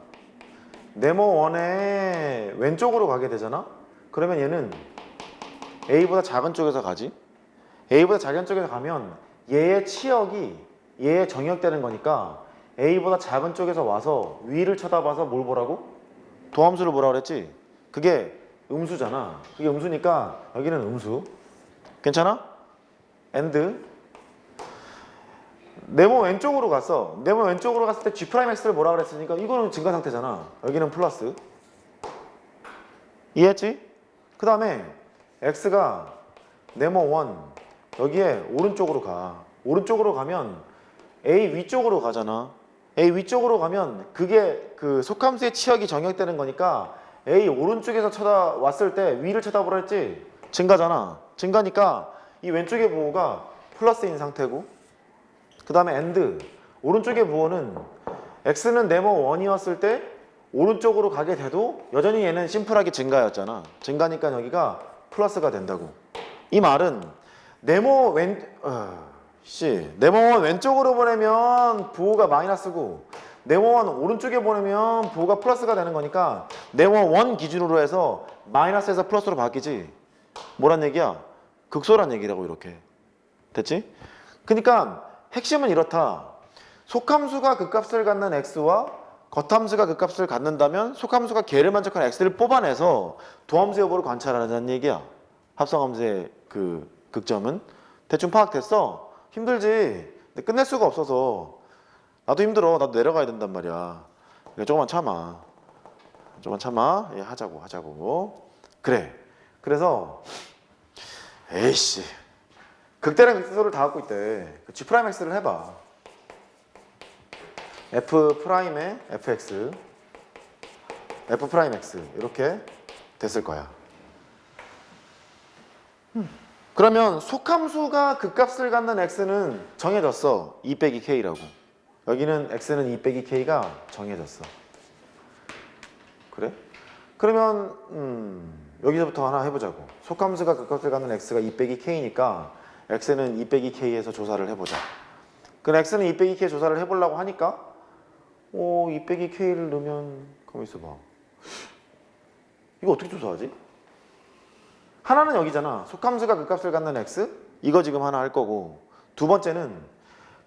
네모 1의 왼쪽으로 가게 되잖아. 그러면 얘는 a보다 작은 쪽에서 가지. a보다 작은 쪽에서 가면 얘의 치역이 얘의 정역되는 거니까 a보다 작은 쪽에서 와서 위를 쳐다봐서 뭘 보라고? 도함수를 보라고 그랬지? 그게 음수잖아. 그게 음수니까 여기는 음수. 괜찮아? and 네모 왼쪽으로 갔어. 네모 왼쪽으로 갔을 때 G'X를 뭐라 그랬으니까 이거는 증가 상태잖아. 여기는 플러스. 이해했지? 그 다음에 X가 네모 1 여기에 오른쪽으로 가. 오른쪽으로 가면 A 위쪽으로 가잖아. A 위쪽으로 가면 그게 그 속함수의 치역이 정역되는 거니까 A 오른쪽에서 쳐다왔을 때 위를 쳐다보라 했지? 증가잖아. 증가니까 이 왼쪽의 부호가 플러스인 상태고 그 다음에 and 오른쪽의 부호는 x는 네모 1이었을 때 오른쪽으로 가게 돼도 여전히 얘는 심플하게 증가였잖아. 증가니까 여기가 플러스가 된다고. 이 말은 네모 네모 1 왼쪽으로 보내면 부호가 마이너스고 네모 1 오른쪽에 보내면 부호가 플러스가 되는 거니까 네모 1 기준으로 해서 마이너스에서 플러스로 바뀌지. 뭐란 얘기야? 극소란 얘기라고 이렇게. 됐지? 그러니까 핵심은 이렇다. 속함수가 극값을 갖는 x와 겉함수가 극값을 갖는다면 속함수가 걔를 만족하는 x를 뽑아내서 도함수 여부를 관찰하자는 얘기야. 합성함수의 그 극점은. 대충 파악됐어? 힘들지? 근데 끝낼 수가 없어서 나도 힘들어. 나도 내려가야 된단 말이야. 그러니까 조금만 참아. 조금만 참아. 예, 하자고. 그래. 그래서 에이씨 극대량 극소를 다 갖고 있대. G'X를 해봐. F'의 fx F'X 이렇게 됐을 거야. 그러면 속함수가 극값을 갖는 x는 정해졌어. 2 빼기 k라고. 여기는 x는 2 빼기 k가 정해졌어. 그래? 그러면 여기서부터 하나 해보자고. 속함수가 극값을 갖는 x가 2 빼기 k니까 x는 2 빼기 k에서 조사를 해보자. 그럼 x는 2 빼기 k 조사를 해보려고 하니까 2 빼기 k를 넣으면 가만히 있어봐. 이거 어떻게 조사하지? 하나는 여기잖아. 속함수가 극값을 갖는 x 이거 지금 하나 할 거고 두 번째는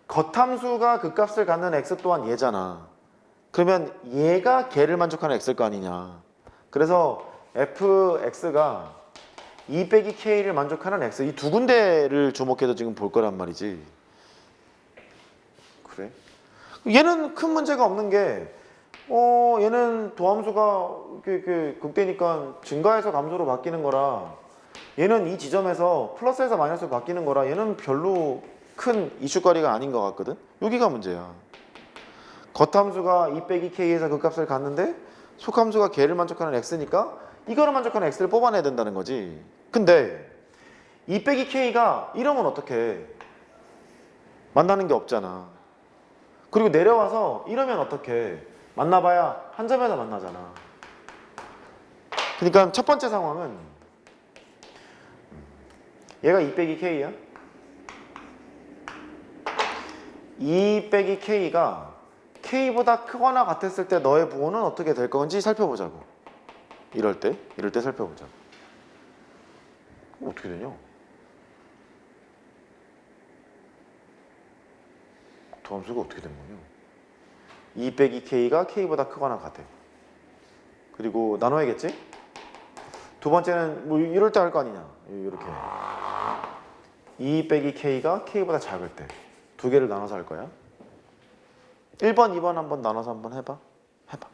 겉함수가 극값을 갖는 x 또한 얘잖아. 그러면 얘가 걔를 만족하는 x일 거 아니냐. 그래서 fx가 2 빼기 k를 만족하는 x 이 두 군데를 주목해서 지금 볼 거란 말이지. 그래? 얘는 큰 문제가 없는 게 얘는 도함수가 극대니까 증가해서 감소로 바뀌는 거라 얘는 이 지점에서 플러스에서 마이너스로 바뀌는 거라 얘는 별로 큰 이슈거리가 아닌 것 같거든. 여기가 문제야. 겉함수가 2 빼기 k에서 극값을 갖는데 속함수가 걔를 만족하는 x니까 이거를 만족하는 x를 뽑아내야 된다는 거지. 근데 2 빼기 k가 이러면 어떡해? 만나는 게 없잖아. 그리고 내려와서 이러면 어떡해? 만나봐야 한 점에서 만나잖아. 그러니까 첫 번째 상황은 얘가 2 빼기 K야. 2 빼기 K가 K보다 크거나 같았을 때 너의 부호는 어떻게 될 건지 살펴보자고. 이럴 때 살펴보자고. 어떻게 되냐? 도함수가 어떻게 된 거냐? 2 빼기 K가 K보다 크거나 같아. 그리고 나눠야겠지? 두 번째는 뭐 이럴 때 할 거 아니냐? 이렇게 2 빼기 K가 K보다 작을 때 두 개를 나눠서 할 거야. 1번, 2번 한번 나눠서 한번 해봐. 해봐.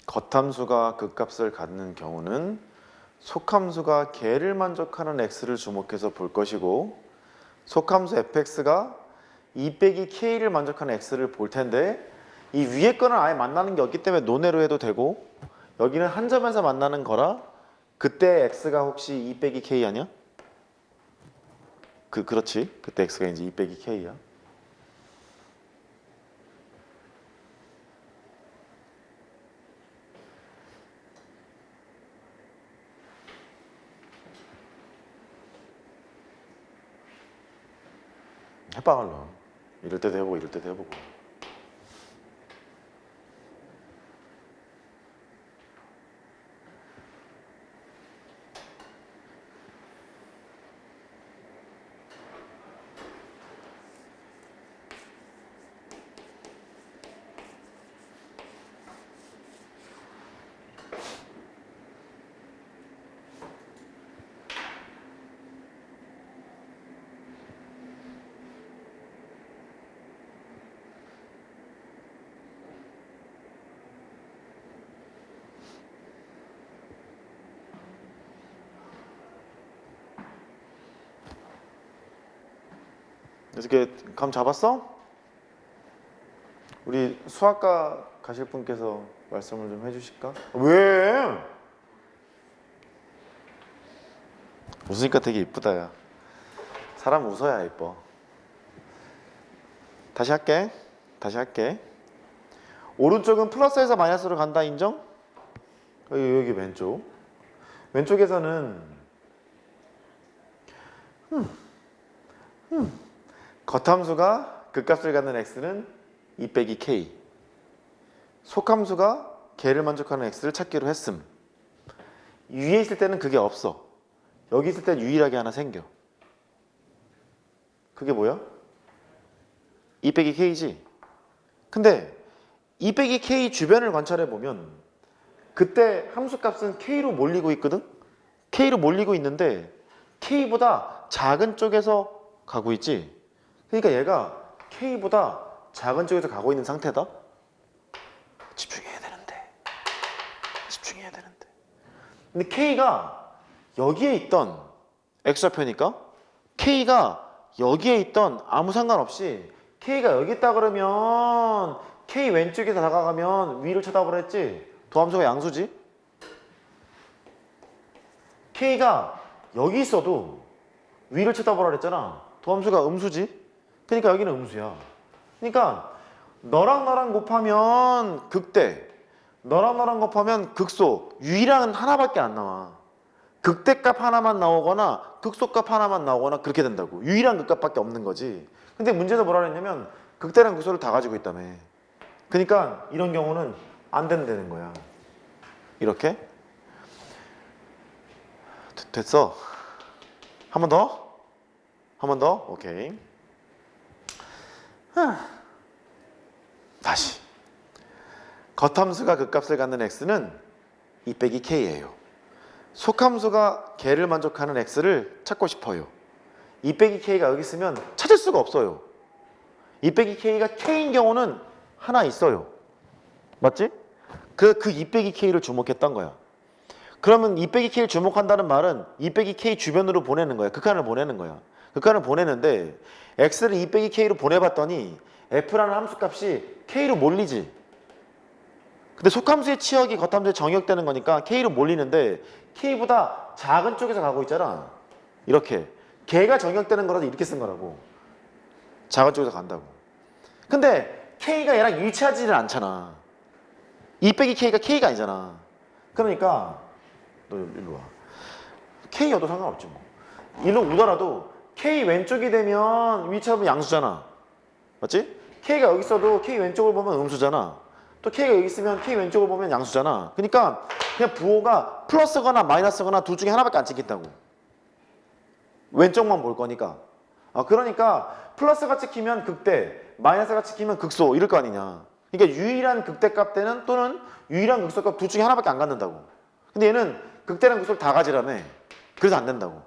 겉함수가 극값을 갖는 경우는 속함수가 걔를 만족하는 x를 주목해서 볼 것이고 속함수 fx가 2 빼기 k를 만족하는 x를 볼 텐데 이 위에 거는 아예 만나는 게 없기 때문에 논외로 해도 되고 여기는 한 점에서 만나는 거라 그때 x가 혹시 2 빼기 k 아니야? 그렇지. 그때 x가 이제 2 빼기 k야. 해봐 얼른. 이럴 때도 해보고 이럴 때도 해보고. 이렇게 감 잡았어? 우리 수학과 가실 분께서 말씀을 좀 해주실까? 왜? 웃으니까 되게 이쁘다 야. 사람 웃어야 이뻐. 다시 할게. 오른쪽은 플러스에서 마이너스로 간다 인정? 여기 왼쪽. 왼쪽에서는 겉함수가 극값을 갖는 x는 2 빼기 k, 속함수가 걔를 만족하는 x를 찾기로 했음. 위에 있을 때는 그게 없어. 여기 있을 땐 유일하게 하나 생겨. 그게 뭐야? 2 빼기 k지. 근데 2 빼기 k 주변을 관찰해 보면 그때 함수값은 k로 몰리고 있거든? k로 몰리고 있는데 k보다 작은 쪽에서 가고 있지. 그러니까 얘가 k보다 작은 쪽에서 가고 있는 상태다. 집중해야 되는데. 근데 k가 여기에 있던 x좌표니까 k가 여기에 있던 아무 상관없이 k가 여기 있다 그러면 k 왼쪽에서 다가가면 위를 쳐다보랬지. 도함수가 양수지. k가 여기 있어도 위를 쳐다보라 그랬잖아. 도함수가 음수지. 그러니까 여기는 음수야. 그러니까 너랑 나랑 곱하면 극대, 너랑 나랑 곱하면 극소. 유일한 하나밖에 안 나와. 극대값 하나만 나오거나 극소값 하나만 나오거나 그렇게 된다고. 유일한 극값밖에 없는 거지. 근데 문제에서 뭐라 그랬냐면 극대랑 극소를 다 가지고 있다며. 그러니까 이런 경우는 안 된다는 거야. 이렇게 됐어. 한 번 더? 한 번 더? 오케이. 다시. 겉함수가 극값을 갖는 x는 2 빼기 k예요. 속함수가 걔를 만족하는 x를 찾고 싶어요. 2 빼기 K가 여기 있으면 찾을 수가 없어요. 2 빼기 K가 K인 경우는 하나 있어요. 맞지? 그 2 빼기 K를 주목했던 거야. 그러면 2 빼기 K를 주목한다는 말은 2 빼기 K 주변으로 보내는 거야. 극한을 보내는 거야. 극한을 보내는데 X를 2 빼기 K로 보내봤더니 F라는 함수값이 K로 몰리지. 근데 속함수의 치역이 겉함수에 정역되는 거니까 K로 몰리는데 K보다 작은 쪽에서 가고 있잖아. 이렇게. 걔가 정역되는 거라도 이렇게 쓴 거라고. 작은 쪽에서 간다고. 근데 K가 얘랑 일치하지는 않잖아. 2 빼기 K가 K가 아니잖아. 그러니까 너 일로 와. K여도 상관없지 뭐. 일로 오더라도 K 왼쪽이 되면 위치하면 양수잖아. 맞지? K가 여기 있어도 K 왼쪽을 보면 음수잖아. 또 K가 여기 있으면 K 왼쪽을 보면 양수잖아. 그러니까 그냥 부호가 플러스거나 마이너스거나 둘 중에 하나밖에 안 찍힌다고. 왼쪽만 볼 거니까. 그러니까 플러스가 찍히면 극대, 마이너스가 찍히면 극소 이럴 거 아니냐. 그러니까 유일한 극대값 대는 또는 유일한 극소값 둘 중에 하나밖에 안 갖는다고. 근데 얘는 극대랑 극소를 다 가지라며. 그래서 안 된다고.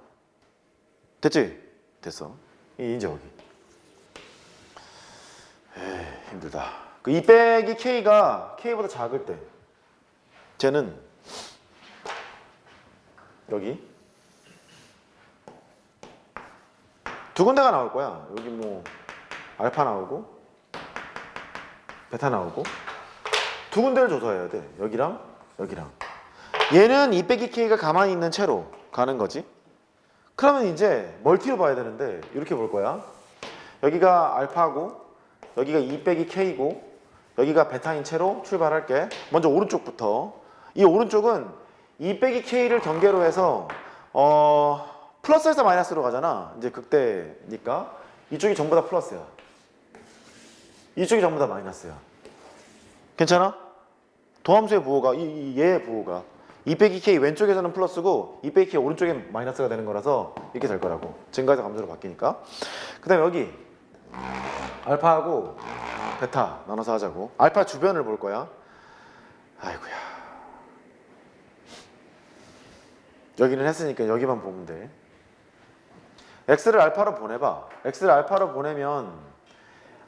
됐지? 됐어. 이제 여기. 에이, 힘들다. 그 2 빼기 K가 K보다 작을 때 쟤는 여기 두 군데가 나올 거야. 여기 뭐 알파 나오고 베타 나오고 두 군데를 조사해야 돼. 여기랑 여기랑. 얘는 2 빼기 K가 가만히 있는 채로 가는 거지. 그러면 이제 멀티로 봐야 되는데 이렇게 볼 거야. 여기가 알파고 여기가 2 빼기 K고 여기가 베타인 채로 출발할게. 먼저 오른쪽부터. 이 오른쪽은 2 빼기 K를 경계로 해서 플러스에서 마이너스로 가잖아. 이제 극대니까 이쪽이 전부 다 플러스야. 이쪽이 전부 다 마이너스야. 괜찮아? 도함수의 부호가 얘의 부호가 2 빼기 K 왼쪽에서는 플러스고 2 빼기 K 오른쪽에 마이너스가 되는 거라서 이렇게 될 거라고. 증가해서 감소로 바뀌니까. 그 다음에 여기 알파하고 베타 나눠서 하자고. 알파 주변을 볼 거야. 아이고야. 여기는 했으니까 여기만 보면 돼. X를 알파로 보내봐. X를 알파로 보내면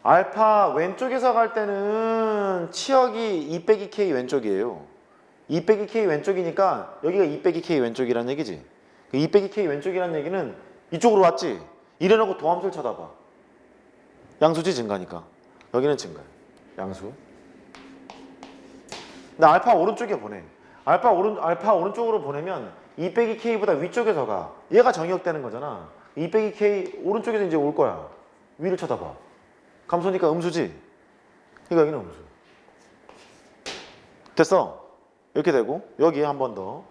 알파 왼쪽에서 갈 때는 치역이 2 빼기 K 왼쪽이에요. 2 빼기 K 왼쪽이니까 여기가 2 빼기 K 왼쪽이라는 얘기지. 2 빼기 K 왼쪽이라는 얘기는 이쪽으로 왔지. 이래놓고 도함수를 쳐다봐. 양수지 증가니까. 여기는 증가. 양수. 근데 알파 오른쪽에 보내. 알파 오른쪽으로 보내면 2 빼기 K보다 위쪽에서 가. 얘가 정역되는 거잖아. 2 빼기 K 오른쪽에서 이제 올 거야. 위를 쳐다봐. 감소니까 음수지. 그러니까 여기는 음수. 됐어. 이렇게 되고 여기 한 번 더.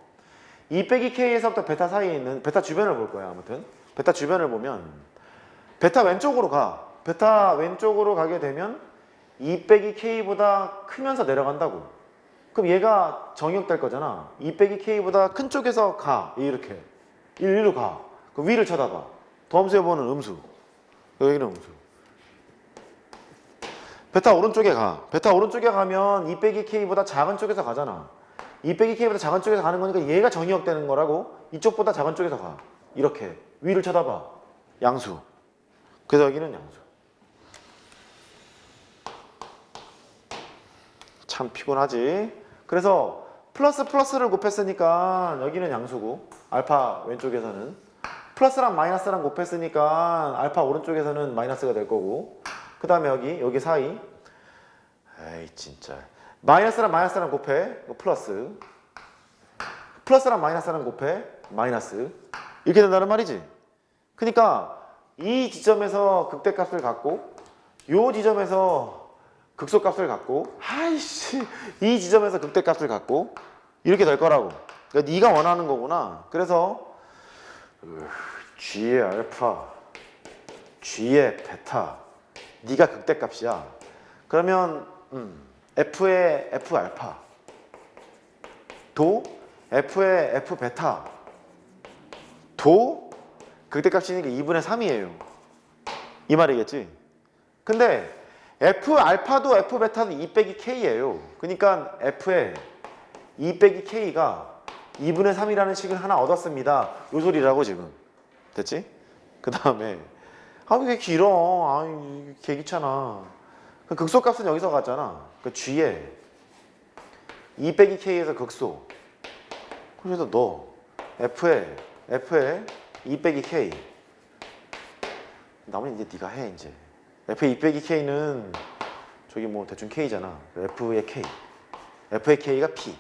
2 빼기 K에서부터 베타 사이에 있는 베타 주변을 볼 거야. 아무튼 베타 주변을 보면 베타 왼쪽으로 가. 베타 왼쪽으로 가게 되면 2 빼기 K보다 크면서 내려간다고. 그럼 얘가 정역될 거잖아. 2 빼기 K보다 큰 쪽에서 가. 이렇게. 일로 가. 그럼 위를 쳐다봐. 도함수에 보는 음수. 여기는 음수. 베타 오른쪽에 가. 베타 오른쪽에 가면 2 빼기 K보다 작은 쪽에서 가잖아. 2 빼기 K보다 작은 쪽에서 가는 거니까 얘가 정역되는 거라고. 이쪽보다 작은 쪽에서 가. 이렇게. 위를 쳐다봐. 양수. 그래서 여기는 양수. 참 피곤하지. 그래서 플러스를 곱했으니까 여기는 양수고 알파 왼쪽에서는 플러스랑 마이너스랑 곱했으니까 알파 오른쪽에서는 마이너스가 될 거고 그 다음에 여기 사이 에이 진짜 마이너스랑 곱해 플러스 플러스랑 마이너스랑 곱해 마이너스 이렇게 된다는 말이지. 그러니까 이 지점에서 극대값을 갖고 이 지점에서 극소값을 갖고 아이씨 이 지점에서 극대값을 갖고 이렇게 될 거라고. 그러니까 네가 원하는 거구나. 그래서 G의 알파 G의 베타 네가 극대값이야. 그러면 F의 F 알파 도 F의 F 베타 도 극대값이니까 2분의 3이에요. 이 말이겠지. 근데 F 알파도 F 베타도 2 빼기 K예요. 그러니까 F의 2 빼기 K가 2분의 3이라는 식을 하나 얻었습니다. 요 소리라고 지금. 됐지? 그 다음에 아 왜 길어? 아 개 귀찮아. 그 극소값은 여기서 갔잖아. 그 G에 2 빼기 K에서 극소. 그래서 너 F에 2 빼기 K. 나머지 이제 네가 해 이제. F의 2 빼기 K는 저기 뭐 대충 K잖아. F의 K. F의 K가 P.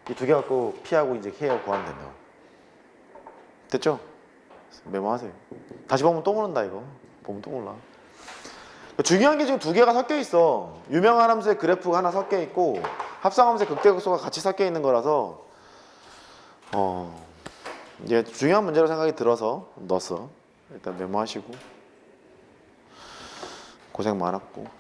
이 두 개 갖고 P하고 이제 K하고 구하면 된다. 됐죠? 메모하세요. 다시 보면 또 모른다 이거. 보면 또 몰라. 중요한 게 지금 두 개가 섞여 있어. 유명한 함수의 그래프가 하나 섞여 있고 합성함수의 극대극소가 같이 섞여 있는 거라서 이게 중요한 문제로 생각이 들어서 넣었어. 일단 메모하시고 고생 많았고.